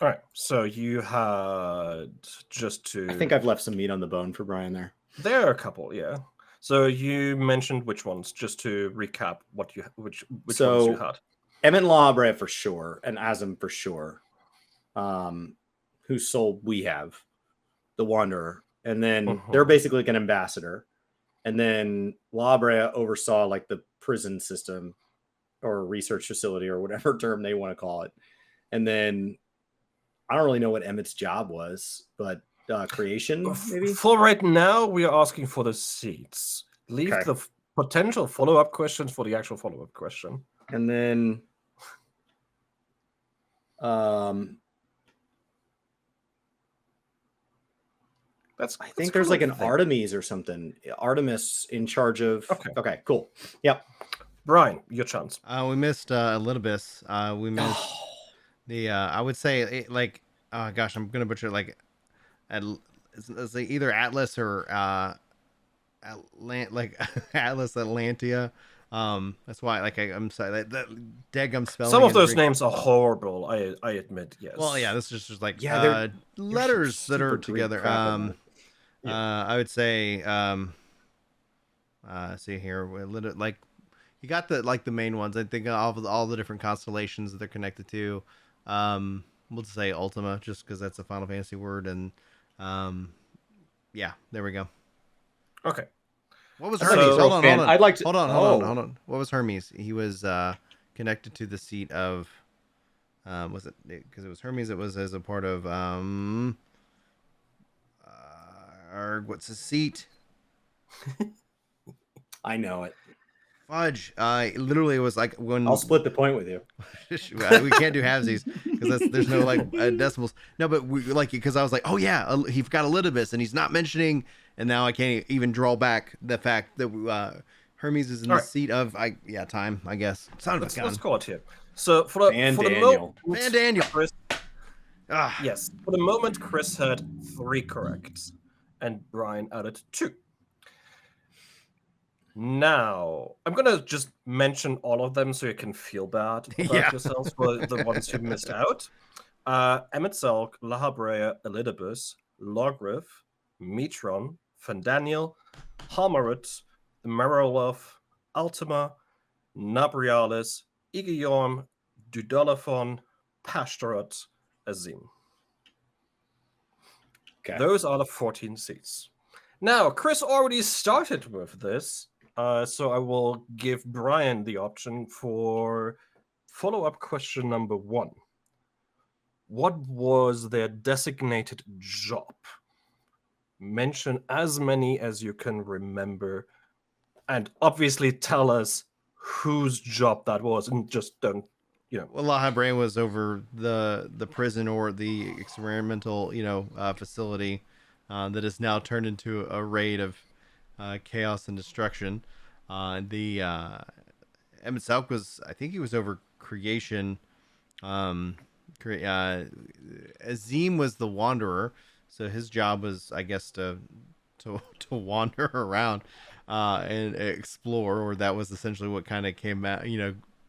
C: right. So you had just to...
B: I think I've left some meat on the bone for Brian there.
C: There are a couple, yeah. So you mentioned which ones, just to recap which ones you had.
B: Emmett and La Habrea for sure, and Azam for sure. Whose soul we have, the Wanderer. And then they're basically like an ambassador. And then La Habrea oversaw like the prison system or research facility or whatever term they want to call it. And then I don't really know what Emmett's job was, but creation, maybe?
C: For right now, we are asking for the seats. Leave the potential follow-up questions for the actual follow-up question.
B: And then I think there's like an Artemis or something. Artemis in charge of... Okay, cool. Yep.
C: Brian, your chance.
A: We missed Elidibus. We missed the... I would say, I'm going to butcher it, like... It's either Atlas or Atlas Atlantia. That's why I'm sorry that Degum spelling.
C: Some of those names are horrible. I admit. Yes.
A: Well, yeah, this is just like letters that are together. I would say see here, like you got the main ones. I think all the different constellations that they're connected to. We'll just say Ultima, just because that's a Final Fantasy word, and yeah, there we go.
C: Okay.
A: What was
B: I'm not
A: Hermes?
B: a
A: Hold on,
B: fan.
A: hold on.
B: I'd like to.
A: Hold on. What was Hermes? He was connected to the seat of. Was it because it was Hermes? It was as a part of or what's the seat?
B: I know it.
A: Fudge. Literally, it was like when
B: I'll split the point with you.
A: we can't do halvesies because there's no like decimals. No, but we like because I was like, oh yeah, he got Elidibus, and he's not mentioning, and now I can't even draw back the fact that Hermes is in the seat of time. I guess.
C: Let's call it here. So for the moment,
A: Van Daniel.
C: Chris, yes, for the moment, Chris had 3 correct, and Brian added 2. Now, I'm going to just mention all of them so you can feel bad about yourselves for the ones who missed out. Emet-Selch, Lahabrea, Elidibus, Logrith, Metron, Fandaniel, Halmarut, Merolov, Ultima, Nabrialis, Igiorm, Dudolaphon, Pashtarot, Azim. Okay. Those are the 14 seats. Now, Chris already started with this. So I will give Brian the option for follow-up question number 1. What was their designated job? Mention as many as you can remember, and obviously tell us whose job that was, and just don't,
A: Well, Lahabrea was over the prison or the experimental, facility that is now turned into a raid of chaos and destruction. The Emet-Selch was, I think he was over creation. Azim was the wanderer, so his job was, I guess, to wander around and explore, or that was essentially what kind of came out,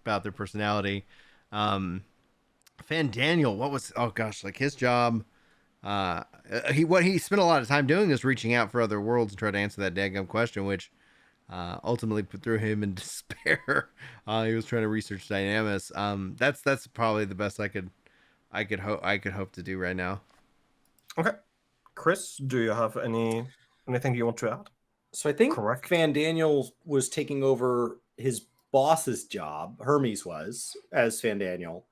A: about their personality. Fandaniel, what was his job? What he spent a lot of time doing is reaching out for other worlds and try to answer that daggum question, which ultimately threw him in despair. He was trying to research Dynamis. That's probably the best I could hope to do right now.
C: Okay, Chris, do you have anything you want to add?
B: So I think Fandaniel was taking over his boss's job. Hermes was as Fandaniel,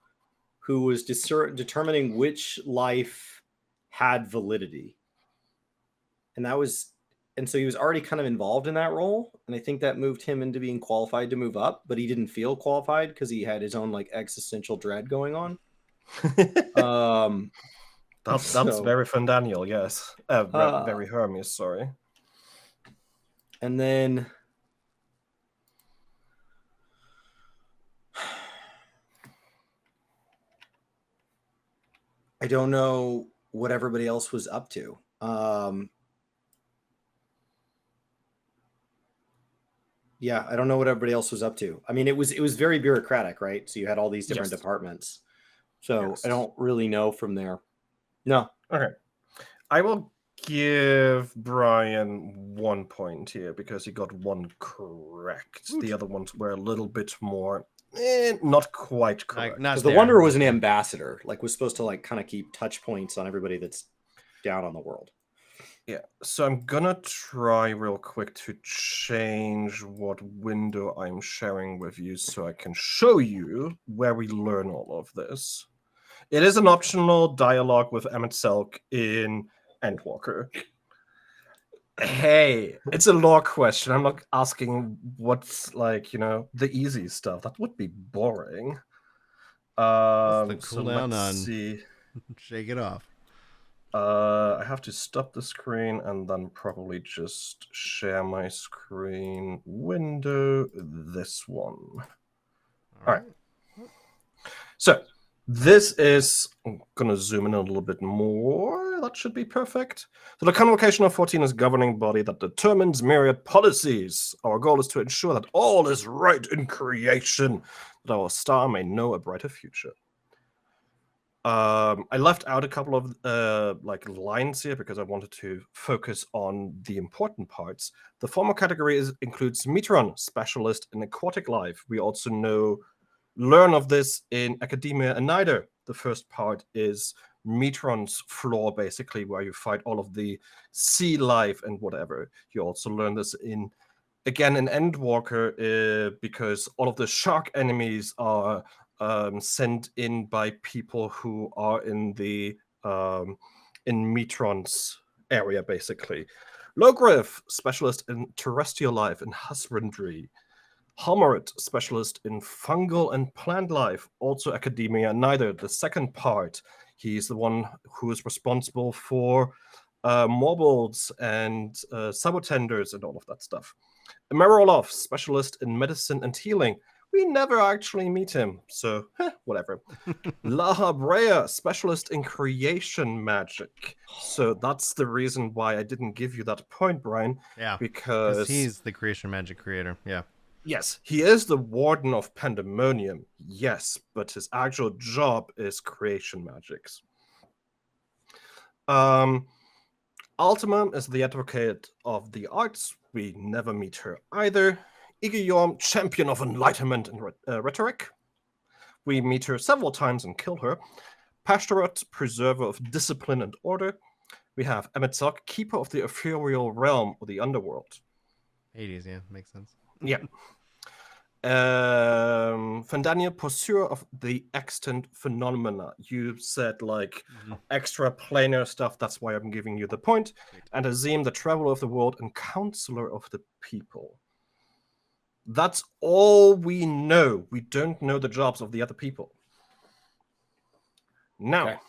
B: who was determining which life had validity, and so he was already kind of involved in that role, and I think that moved him into being qualified to move up, but he didn't feel qualified because he had his own like existential dread going on.
C: That's very Fandaniel, yes. Very Hermes, sorry.
B: And then I don't know what everybody else was up to. Yeah, I don't know what everybody else was up to. I mean, it was very bureaucratic, right? So you had all these different departments. So I don't really know from there. No.
C: Okay. I will give Brian 1 point here because he got 1 correct. Ooh. The other ones were a little bit more not quite correct.
B: Because the Wanderer was an ambassador, like was supposed to like kind of keep touch points on everybody that's down on the world.
C: Yeah, so I'm gonna try real quick to change what window I'm sharing with you so I can show you where we learn all of this. It is an optional dialogue with Emet-Selch in Endwalker. Hey, it's a lore question. I'm not asking what's the easy stuff. That would be boring.
A: The cooldown on Shake It Off.
C: I have to stop the screen and then probably just share my screen window. This one. All right. So this is, I'm going to zoom in a little bit more. That should be perfect. So the Convocation of 14 is a governing body that determines myriad policies. Our goal is to ensure that all is right in creation, that our star may know a brighter future. I left out a couple of lines here because I wanted to focus on the important parts. The former category includes Metron, specialist in aquatic life. We also learn of this in Academia and Nider. The first part is Metron's floor, basically, where you fight all of the sea life and whatever. You also learn this in again an Endwalker, because all of the shark enemies are sent in by people who are in the in Metron's area, basically. Logriff, specialist in terrestrial life and husbandry. Homerit, specialist in fungal and plant life, also academia, neither. The second part, he's the one who is responsible for morbals and sabotenders and all of that stuff. Emerolov, specialist in medicine and healing. We never actually meet him, so whatever. Laha Brea, specialist in creation magic. So that's the reason why I didn't give you that point, Brian.
A: Yeah,
C: because
A: he's the creation magic creator. Yeah.
C: Yes, he is the warden of Pandemonium, yes, but his actual job is creation magics. Ultima is the advocate of the arts. We never meet her either. Igiyorm, champion of enlightenment and rhetoric. We meet her several times and kill her. Pashtarot, preserver of discipline and order. We have Emetzok, keeper of the ethereal realm or the underworld.
A: Hades, yeah, makes sense.
C: Yeah. Fandania, pursuer of the extant phenomena. You said extra planar stuff, that's why I'm giving you the point. And Azim, the traveler of the world and counselor of the people. That's all we know. We don't know the jobs of the other people. Now,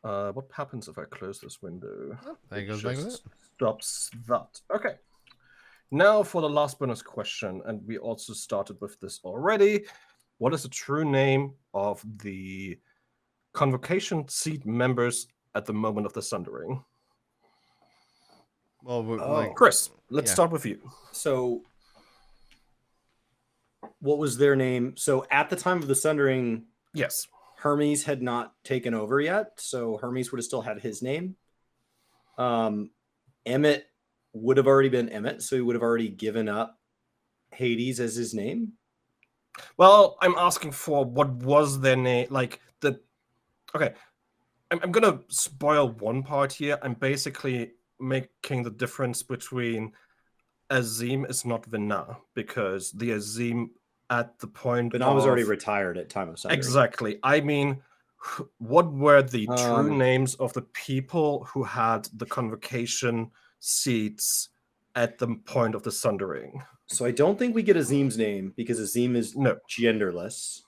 C: what happens if I close this window?
A: That goes like that.
C: Stops that. Okay. Now for the last bonus question, and we also started with this already. What is the true name of the Convocation seat members at the moment of the Sundering?
A: Well,
C: Chris, let's start with you.
B: So, what was their name? So, at the time of the Sundering,
C: yes,
B: Hermes had not taken over yet, so Hermes would have still had his name. Emmett would have already been Emmett, so he would have already given up Hades as his name.
C: Well, I'm asking for what was their name, Okay, I'm gonna spoil one part here. I'm basically making the difference between Azim is not Vina, because the Azim at the point
B: Vina was already retired at time of Sundering.
C: Exactly. I mean, what were the true names of the people who had the Convocation seats at the point of the Sundering?
B: So I don't think we get Azim's name, because Azim is genderless.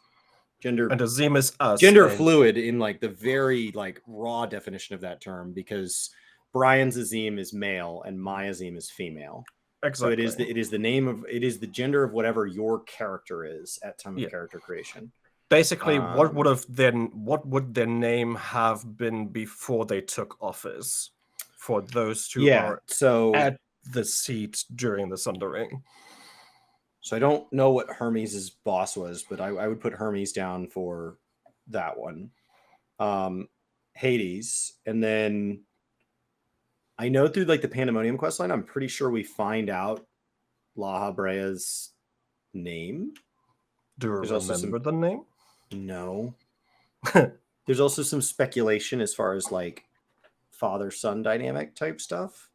C: And Azim is us.
B: Gender fluid in the very raw definition of that term, because Brian's Azim is male and my Azim is female.
C: Exactly.
B: So it is the gender of whatever your character is at time of character creation.
C: Basically, what would their name have been before they took office for those who are at the seat during the Sundering?
B: So I don't know what Hermes' boss was, but I would put Hermes down for that one. Hades, and then I know through the Pandemonium questline, I'm pretty sure we find out Laha Brea's name.
C: Do you remember the name?
B: No. There's also some speculation as far as father-son dynamic type stuff.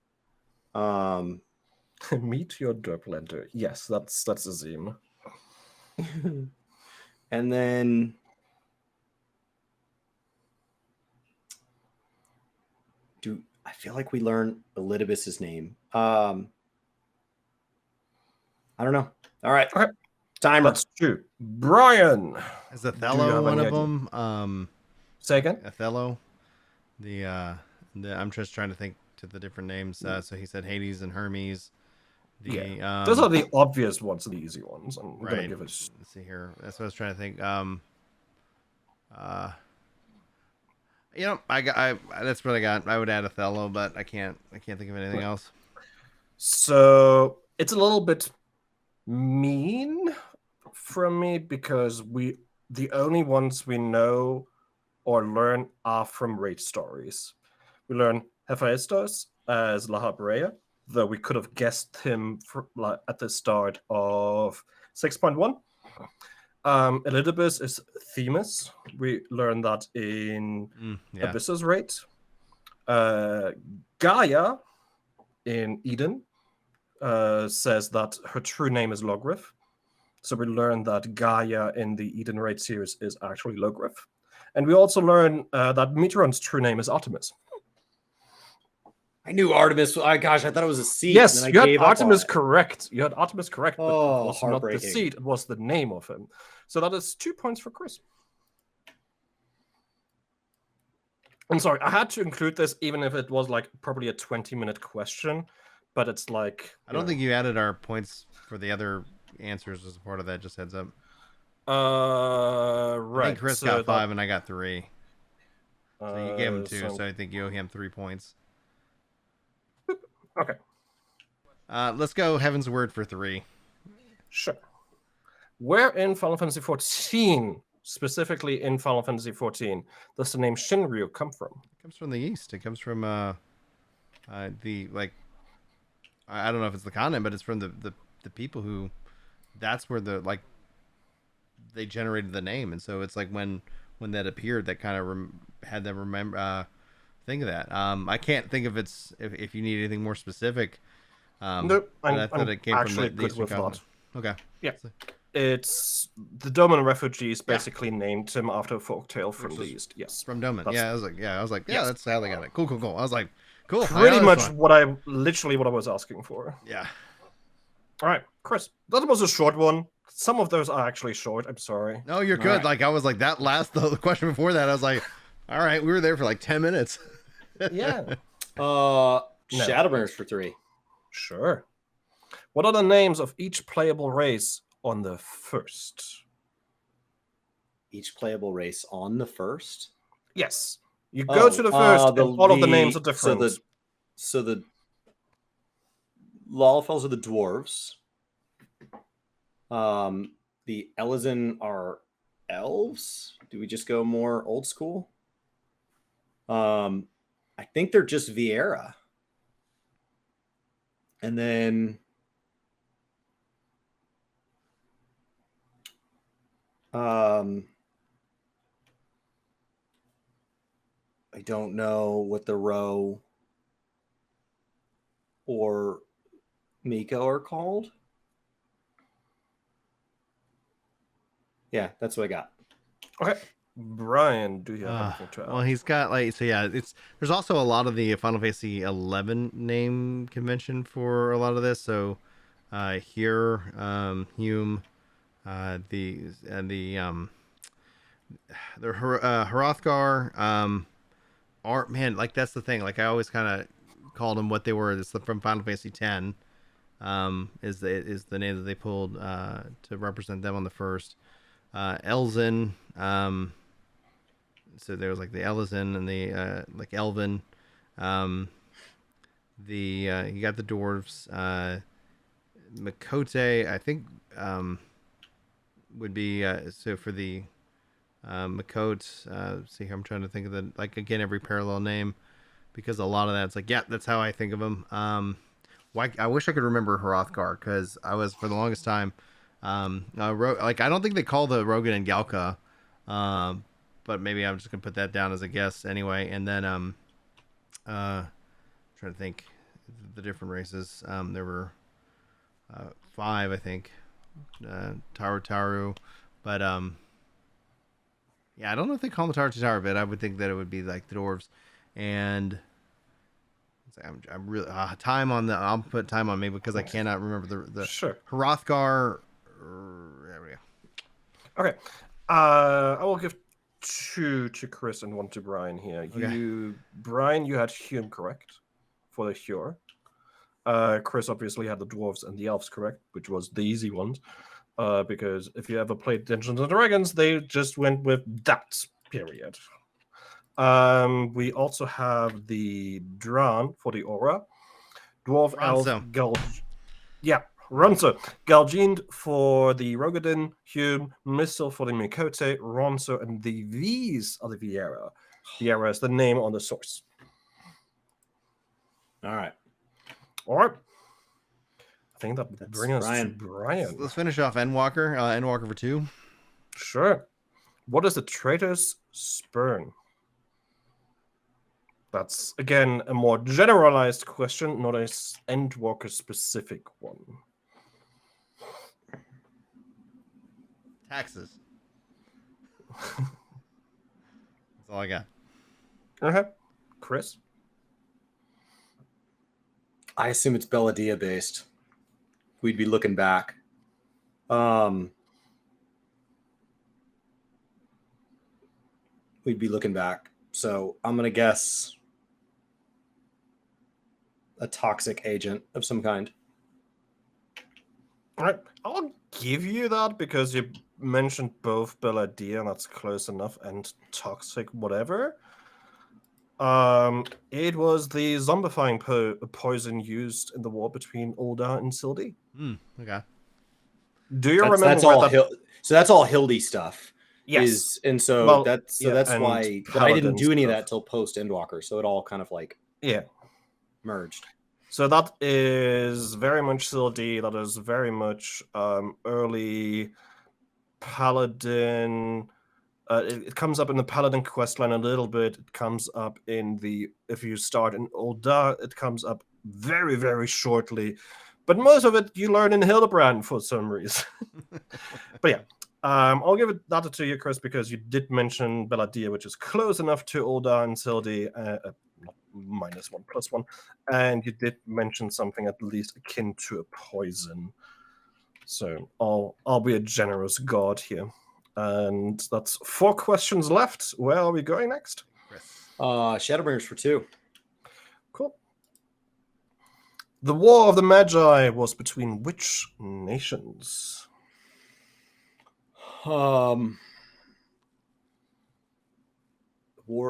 C: Meet your Derplander. Yes, that's Azim.
B: And then I feel like we learned Elidibus's name. I don't know. All right.
C: Okay.
B: Timer.
C: That's true. Brian.
A: Is Othello one of them?
C: Say again?
A: Othello. I'm just trying to think to the different names. So he said Hades and Hermes.
C: Those are the obvious ones, the easy ones. I'm gonna give it.
A: Let's see here. That's what I was trying to think. I that's what I got. I would add Othello, but I can't think of anything else.
C: So it's a little bit mean from me, because the only ones we know or learn are from raid stories. We learn Hephaestus as Laha Brea, though we could have guessed him at the start of 6.1. Elidibus is Themis. We learned that in Abyss's raid. Gaia in Eden. says that her true name is Logrith. So we learn that Gaia in the Eden Raid series is actually Logrith. And we also learn that Mitron's true name is Artemis.
B: I knew Artemis. Gosh, I thought it was a seed.
C: Yes,
B: and
C: you
B: I
C: had
B: gave up
C: Artemis
B: on it.
C: correct. You had Artemis correct, but
B: Oh,
C: it was not the
B: heartbreaking.
C: seed. It was the name of him. So that is 2 points for Chris. I'm sorry, I had to include this even if it was like probably a 20-minute question, but it's like...
A: I don't think you added our points for the other answers as a part of that, just heads up.
C: Right.
A: I think Chris got 5 and I got 3. So you gave him 2, so I think you owe him 3 points.
C: Okay.
A: Let's go Heavensward for 3.
C: Sure. Where in Final Fantasy XIV, specifically in Final Fantasy XIV, does the name Shinryu come from?
A: It comes from the east. It comes from the like. I don't know if it's the continent, but it's from the people who. That's where they generated the name, and so it's like when that appeared, that kind of had them remember think of that. I can't think of if you need anything more specific.
C: Nope,
A: I thought it came
C: actually
A: from the
C: good
A: eastern
C: with
A: continent.
C: that.
A: Okay.
C: Yeah. It's the Doman refugees basically named him after a folktale from the East. Yes.
A: From Doman.
C: That's-
A: I was like, yeah,
C: Yes.
A: that's how they got it. Cool. I was like, cool.
C: Pretty much
A: fun.
C: what I was asking for.
A: Yeah.
C: All right, Chris. That was a short one. Some of those are actually short. I'm sorry.
A: No, you're good.
B: right.
A: Like I was like the question before that. I was like, all right, we were there for like 10 minutes.
C: Yeah.
B: Shadowburners for 3.
C: Sure. What are the names of each playable race on the first?
B: Each playable race on the first.
C: Yes. You go to the first, and all of the names are different.
B: So the Lalafels are the dwarves. The Elezen are elves. Do we just go more old school? I think they're just Viera. And then I don't know what the Row or Miko are called. Yeah, that's what I got.
C: Okay. Brian, do you have anything to add?
A: Well, he's got there's also a lot of the Final Fantasy 11 name convention for a lot of this. So here, Hume, the Hrothgar, are, man, like that's the thing. Like I always kind of called them what they were. It's from Final Fantasy 10. Is the name that they pulled to represent them on the first. Elzen, so there was like the Elezen and the like Elven. You got the dwarves. Makote, I think, would be so for the Makote. See here, I'm trying to think of the again every parallel name, because a lot of that's like that's how I think of them. I wish I could remember Hrothgar, because I was for the longest time. I don't think they call the Rogan and Galka, but maybe I'm just gonna put that down as a guess anyway. And then trying to think the different races. There were 5, I think. Taru, but yeah, I don't know if they call them Taru, but I would think that it would be like the dwarves. And I'm really time on the. I'll put time on me because I cannot remember the
C: Sure.
A: Hrothgar. There we go.
C: Okay. I will give 2 to Chris and 1 to Brian here.
A: Okay.
C: Brian, you had Hume correct for the Hure. Chris obviously had the dwarves and the elves correct, which was the easy ones. Because if you ever played Dungeons and Dragons, they just went with that, period. We also have the Dran for the Aura. Dwarf, Elf, Ronso. Galgene for the Rogadin, Hume, Mistle for the Mikote, Ronso, and the V's are the Viera. Viera is the name on the source.
B: All right.
C: I think that brings us to Brian.
A: Let's finish off Endwalker. Endwalker for 2.
C: Sure. What is the traitor's spurn? That's, again, a more generalized question, not a Endwalker-specific one.
A: Taxes. That's all I got.
C: Okay. Chris?
B: I assume it's Belladia based. We'd be looking back. We'd be looking back. So I'm going to guess a toxic agent of some kind.
C: All right. I'll give you that because you mentioned both Belladia, and that's close enough, and toxic whatever. It was the zombifying poison used in the war between Ulda and Sildee.
A: Okay.
C: Do you remember
B: that's all so that's all Hildy stuff.
C: Yes.
B: And so
C: Well,
B: that's
C: yeah,
B: that's
C: and
B: why but I didn't do any of
C: stuff.
B: that till post Endwalker. So it all kind of like merged.
C: So that is very much Sildee. That is very much early Paladin. It comes up in the Paladin questline a little bit. It comes up in the, if you start in Ulda, it comes up very, very shortly. But most of it you learn in Hildebrand for some reason. But yeah, I'll give that to you, Chris, because you did mention Belladia, which is close enough to Ulda and Sildee, -1, +1. And you did mention something at least akin to a poison. So I'll be a generous god here. And that's 4 questions left. Where are we going next?
B: Shadowbringers for 2.
C: Cool. The War of the Magi was between which nations?
B: War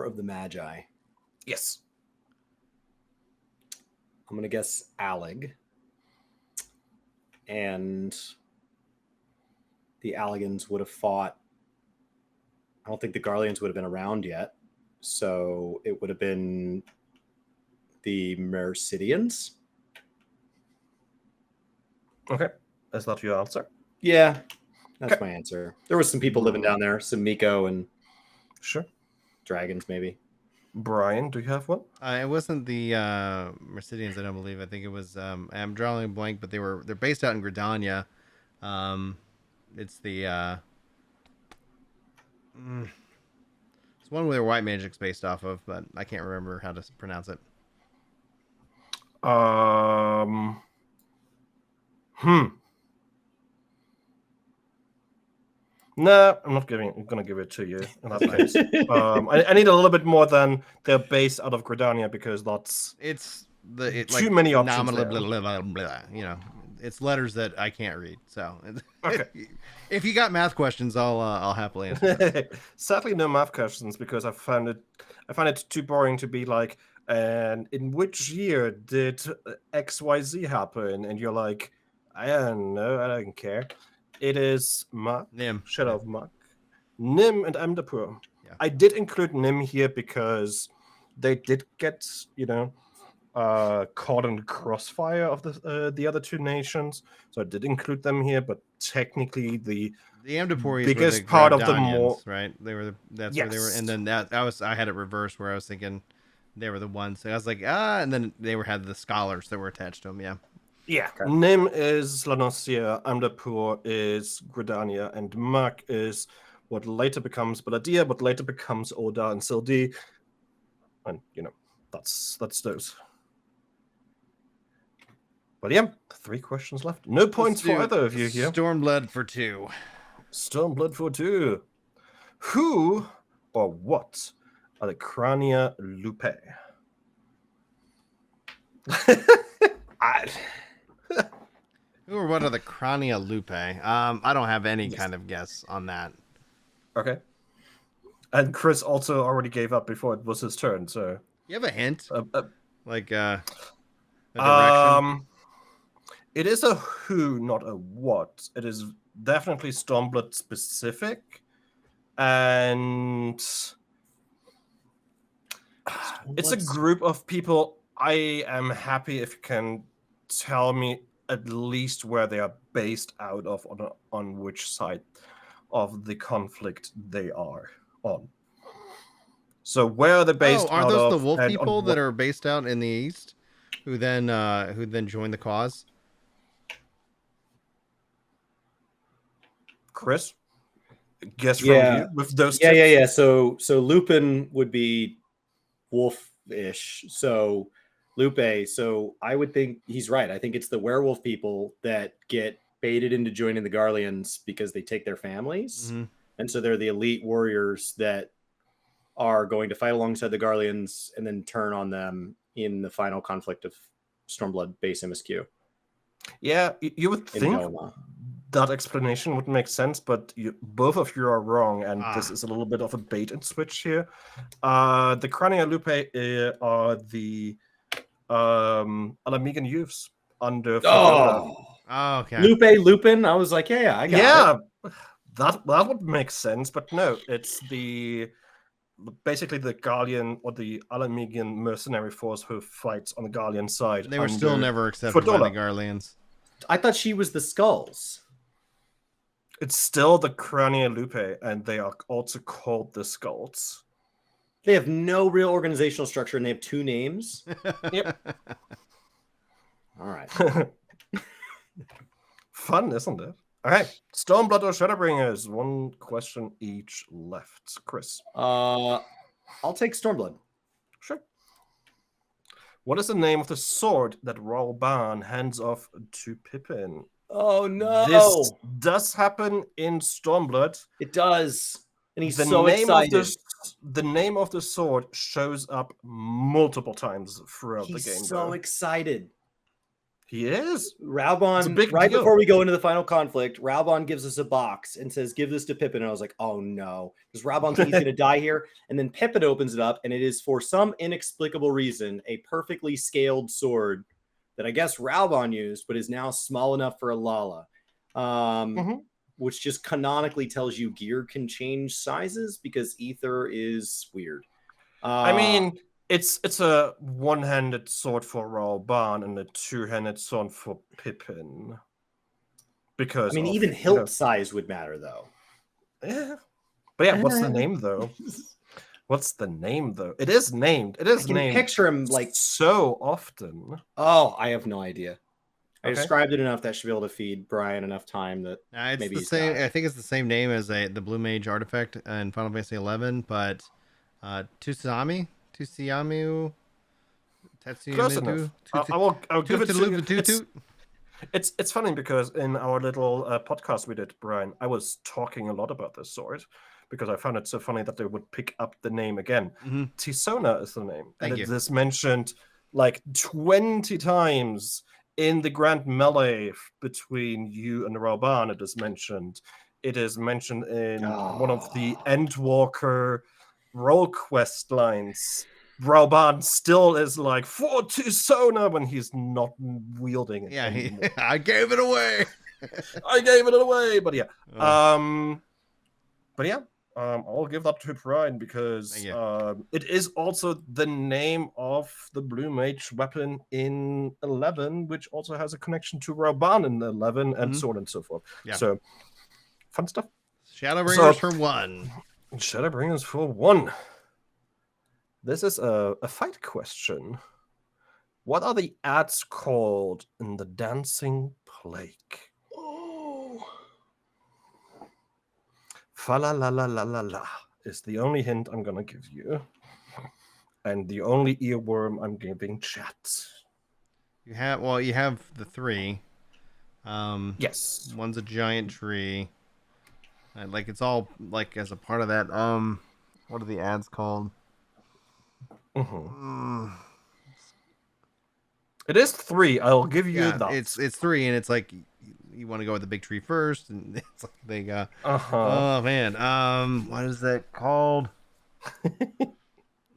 B: of the Magi.
C: Yes.
B: I'm gonna guess Allig. And the Alligans would have fought. I don't think the Garleans would have been around yet. So it would have been the Mercidians.
C: Okay. Is that your answer?
B: Yeah, that's my answer. There was some people living down there, some Miko and
C: Sure.
B: dragons, maybe.
C: Brian, do you have one?
A: It wasn't the Mercidians, I don't believe. I think it was. I'm drawing a blank, but they're based out in Gridania. It's the it's one where White Magic's based off of, but I can't remember how to pronounce it.
C: No, I'm not giving. I'm gonna give it to you in that case. I need a little bit more than they're based out of Gridania because that's too many options.
A: Blah, blah, blah, blah, you know, it's letters that I can't read. So,
C: okay.
A: If you got math questions, I'll happily answer.
C: Sadly, no math questions because I find it too boring to be like, and in which year did XYZ happen? And you're like, I don't know, I don't care. It is Mark,
A: Nim.
C: Shadow of Mark, Nim, and Amdapur.
A: Yeah.
C: I did include Nim here because they did get, caught in the crossfire of the other 2 nations. So I did include them here, but technically the
A: Amdaporis
C: biggest
A: were the
C: part of the
A: Grandanians, right? They were that's
C: yes.
A: where they were, and then I had it reversed where I was thinking they were the ones. So I was like, and then they had the scholars that were attached to them. Yeah.
C: Yeah, okay. Nim is Lanosia, Amdapur is Gridania, and Mark is what later becomes Belladia, but later becomes Ulda and Sildee. And, that's those. But yeah, 3 questions left. No points for either of you here.
A: Stormblood for 2.
C: Stormblood for 2. Who or what are the Crania Lupe?
A: Who or what are the Crania Lupe? I don't have any kind of guess on that.
C: Okay. And Chris also already gave up before it was his turn, so...
A: You have a hint? Like, a direction?
C: It is a who, not a what. It is definitely Stormblood specific. And... It's a group of people. I am happy if you can tell me at least where they are based out of, on which side of the conflict they are on. So where are they based
A: aren't
C: out
A: those
C: of?
A: the wolf
C: and
A: people
C: on
A: that are based out in the east, who then join the cause?
C: Chris? Guess from
B: Yeah.
C: you with those
B: Yeah.
C: tips?
B: So Lupin would be wolf-ish. So Lupe. So I would think he's right. I think it's the werewolf people that get baited into joining the Garleans because they take their families,
A: Mm-hmm.
B: and so they're the elite warriors that are going to fight alongside the Garleans and then turn on them in the final conflict of Stormblood base MSQ
C: Yeah, you would
B: in
C: think
B: Doma.
C: that explanation would make sense, but both of you are wrong, and this
A: Ah.
C: is a little bit of a bait and switch here. The Crania Lupe are the Alamigan youths under Fedora.
A: Oh, okay.
B: Lupin. I was like, yeah, I got it.
C: That would make sense, but no, it's basically the Garlean or the Alamigan mercenary force who fights on the Garlean side.
A: They were still never accepted by the Garleans.
B: I thought she was the Skulls.
C: It's still the Crania Lupe, and they are also called the Skulls.
B: They have no real organizational structure, and they have two names.
C: Yep.
B: All right.
C: Fun, isn't it? All right. Stormblood or Shadowbringers? One question each left. Chris.
B: I'll take Stormblood.
C: Sure. What is the name of the sword that Ralban hands off to Pippin?
B: Oh no!
C: This does happen in Stormblood.
B: It does, and he's
C: The
B: so
C: name
B: excited.
C: the name of the sword shows up multiple times throughout the game.
B: He's so excited.
C: He is.
B: Raubon, right before we go into the final conflict, Raubon gives us a box and says, "Give this to Pippin." And I was like, "Oh no," because Raubon thinks he's going to die here. And then Pippin opens it up, and it is for some inexplicable reason a perfectly scaled sword that I guess Raubon used, but is now small enough for a Lala, which just canonically tells you gear can change sizes because Ether is weird.
C: I mean, it's a one-handed sword for Ralban and a two-handed sword for Pippin. Because
B: even hilt size would matter though.
C: Yeah, but yeah, what's the name though? What's the name though? It is named. It is named.
B: Picture him like
C: so often.
B: Oh, I have no idea. I
C: Okay.
B: described it enough that should be able to feed Brian enough time that
A: It's
B: maybe
A: the same. I think it's the same name as the Blue Mage artifact in Final Fantasy XI, but Tsuyamu,
C: Close enough. I'll give it to you. It's funny because in our little podcast we did, Brian, I was talking a lot about this sword because I found it so funny that they would pick up the name again.
A: Mm-hmm.
C: Tisona is the name.
A: Thank
C: and
A: you.
C: It is mentioned like 20 times in the grand melee between you and Ralban. It is mentioned. It is mentioned in one of the Endwalker role quest lines. Ralban still is like for Tisona when he's not wielding it.
A: Yeah, I gave it away.
C: I gave it away, but yeah. I'll give that to Brian because it is also the name of the Blue Mage weapon in 11, which also has a connection to Ralban in 11 and so on and so forth. Yeah. So, fun stuff.
A: Shadowbringers for 1.
C: Shadowbringers for 1. This is a fight question. What are the ads called in the Dancing Plague? Fa la la la la la la is the only hint I'm gonna give you, and the only earworm I'm giving chat.
A: You have the 3.
C: Yes,
A: one's a giant tree. Like it's all like as a part of that. What are the ads called?
C: It is 3. I'll give you that.
A: It's 3, and it's like you want to go with the big tree first, and it's like they got.
C: Uh-huh.
A: Oh man, what is that called?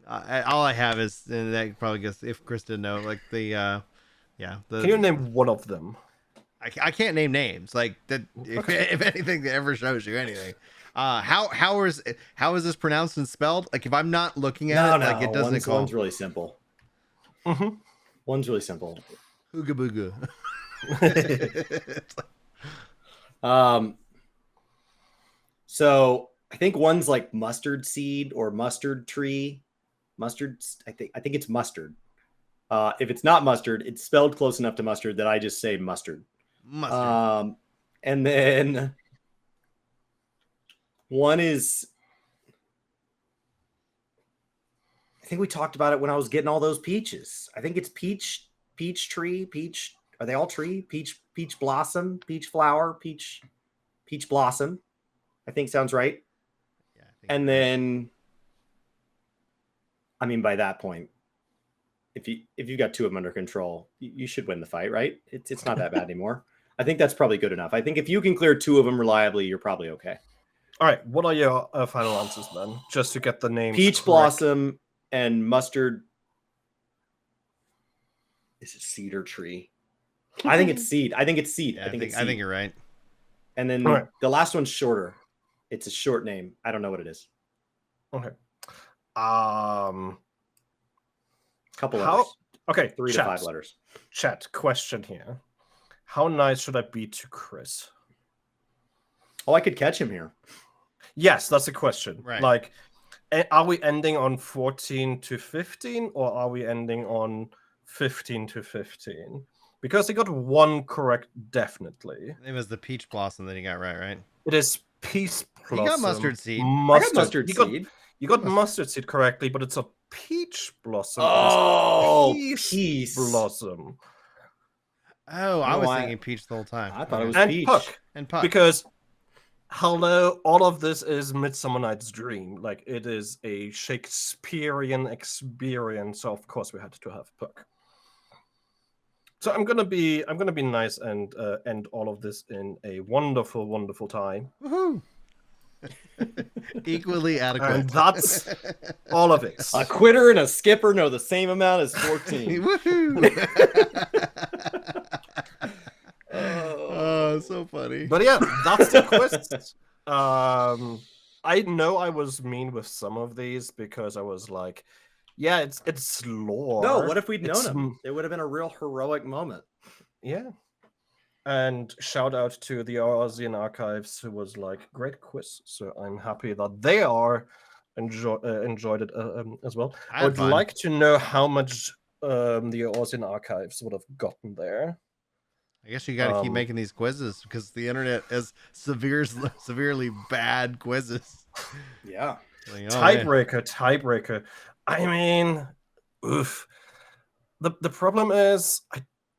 A: All I have is, and that probably guess if Chris didn't know, like the.
C: Can you name one of them?
A: I can't name names. Like that. If anything that ever shows you anything. How is this pronounced and spelled? Like if I'm not looking at it, like it doesn't call.
B: One's really simple. One's really simple.
A: Ooga booga.
B: So I think one's like mustard seed or mustard tree. Mustard. I think it's mustard. If it's not mustard, it's spelled close enough to mustard that I just say mustard.
A: Mustard.
B: And then one is, I think we talked about it when I was getting all those peaches. I think it's peach tree, peach. Are they all tree? Peach blossom, peach flower, peach blossom. I think sounds right.
A: Yeah,
B: and then, I mean, by that point, if you got two of them under control, you should win the fight, right? It's not that bad anymore. I think that's probably good enough. I think if you can clear two of them reliably, you're probably okay.
C: All right, what are your final answers then? Just to get the names.
B: Peach
C: correct.
B: blossom and mustard. Is it cedar tree? I think it's seed.
A: Yeah, I think you're right.
B: And then the last one's shorter. It's a short name. I don't know what it is.
C: Okay.
B: Couple letters.
C: Okay.
B: 3 to 5 letters.
C: Chat, question here. How nice should I be to Chris?
B: Oh, I could catch him here.
C: Yes, that's the question.
A: Right.
C: Like, are we ending on 14 to 15 or are we ending on 15 to 15? Because he got one correct, definitely.
A: It was the peach blossom that he got right?
C: It is peach blossom.
A: He got mustard seed.
B: I got mustard seed.
C: You got mustard seed correctly, but it's a peach blossom.
B: Oh,
C: peach blossom.
A: Oh, I was thinking peach the whole time.
B: I thought it was
C: and
B: peach.
A: Puck.
C: Because, hello, all of this is Midsummer Night's Dream. Like, it is a Shakespearean experience. So of course we had to have Puck. So I'm gonna be nice and end all of this in a wonderful, wonderful time.
A: Woohoo! Equally adequate.
C: And that's all of it.
B: A quitter and a skipper know the same amount as 14.
A: Woohoo! Oh, so funny.
C: But yeah, that's the quiz. I know I was mean with some of these because I was like, yeah, it's lore.
B: No, what if we'd known him? It would have been a real heroic moment.
C: Yeah. And shout out to the Arzian Archives, who was like, great quiz. So I'm happy that they enjoyed it as well. I would like to know how much the Arzian Archives would have gotten there.
A: I guess you got to keep making these quizzes because the internet has severely bad quizzes.
B: Yeah.
C: Like, tiebreaker. I mean, oof. The problem is,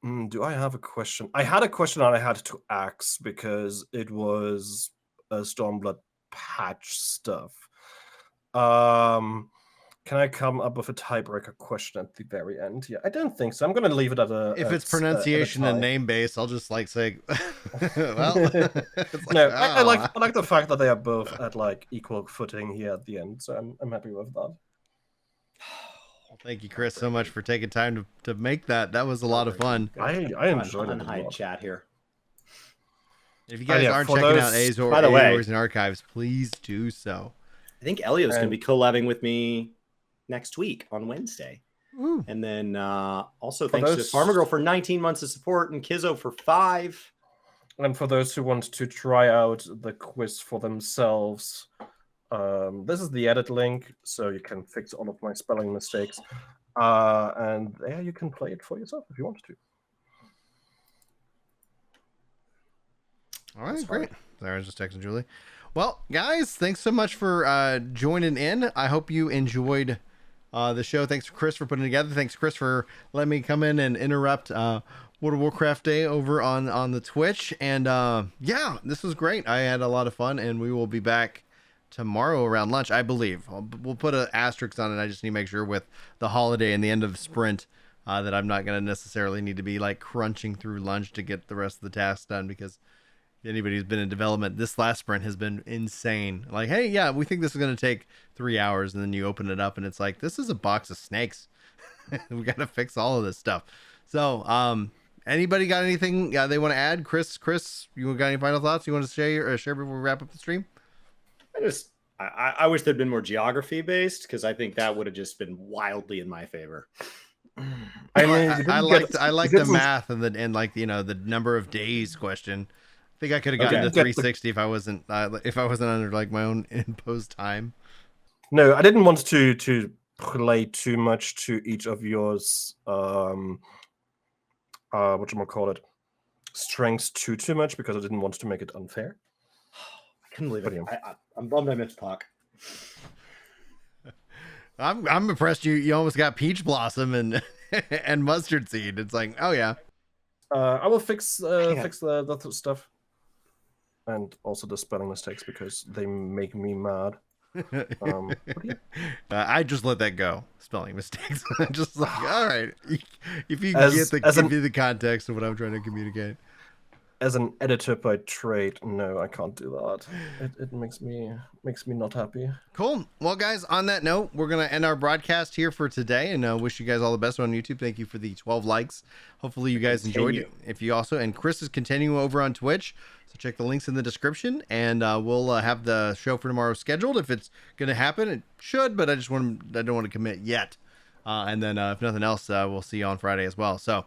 C: do I have a question? I had a question that I had to ask because it was a Stormblood patch stuff. Can I come up with a tiebreaker question at the very end? Yeah, I don't think so. I'm going to leave it at a.
A: If it's pronunciation and name based, I'll just like say, well.
C: No, I like the fact that they are both at like equal footing here at the end, so I'm happy with that.
A: Well, thank you, Chris, so much for taking time to make that. That was a lot of fun.
C: I enjoyed it.
B: Hide chat here.
A: If you guys aren't checking out Azors and Archives, please do so.
B: I think Elio's going to be collabing with me next week on Wednesday.
A: Ooh.
B: And then also thanks to Farmer Girl for 19 months of support and Kizzo for 5.
C: And for those who want to try out the quiz for themselves, this is the edit link, so you can fix all of my spelling mistakes. And there you can play it for yourself if you want to.
A: All right, great. Sorry, I was just texting Julie. Well, guys, thanks so much for joining in. I hope you enjoyed the show. Thanks, Chris, for putting it together. Thanks, Chris, for letting me come in and interrupt World of Warcraft Day over on the Twitch. And yeah, this was great. I had a lot of fun, and we will be back tomorrow around lunch, I believe. We'll put an asterisk on it. I just need to make sure with the holiday and the end of sprint that I'm not going to necessarily need to be like crunching through lunch to get the rest of the tasks done, because anybody who's been in development, this last sprint has been insane. Like, hey, yeah, we think this is going to take 3 hours, and then you open it up and it's like, this is a box of snakes. We got to fix all of this stuff. So anybody got anything they want to add? Chris, you got any final thoughts you want to share before we wrap up the stream?
B: I wish there'd been more geography based, because I think that would have just been wildly in my favor.
A: I like the math and like, you know, the number of days question. think I could have gotten
C: Okay.
A: to 360 if I wasn't under like my own imposed time.
C: No, I didn't want to play too much to each of yours. Whatchamacallit, strengths too much because I didn't want to make it unfair.
B: I couldn't believe it.
C: Brilliant.
B: I'm bummed I missed Puck.
A: I'm impressed you almost got Peach Blossom and and Mustard Seed. It's like, oh yeah.
C: I will fix that stuff, and also the spelling mistakes because they make me mad.
A: I just let that go. Spelling mistakes. I'm just like, all right. If you
C: As
A: give me the context of what I'm trying to communicate.
C: As an editor by trade, no, I can't do that. It makes me not happy.
A: Cool. Well, guys, on that note, we're going to end our broadcast here for today, and wish you guys all the best on YouTube. Thank you for the 12 likes. Hopefully you guys enjoyed it. If you also, and Chris is continuing over on Twitch, so check the links in the description, and we'll have the show for tomorrow scheduled. If it's going to happen, it should, but I don't want to commit yet. And then if nothing else, we'll see you on Friday as well. So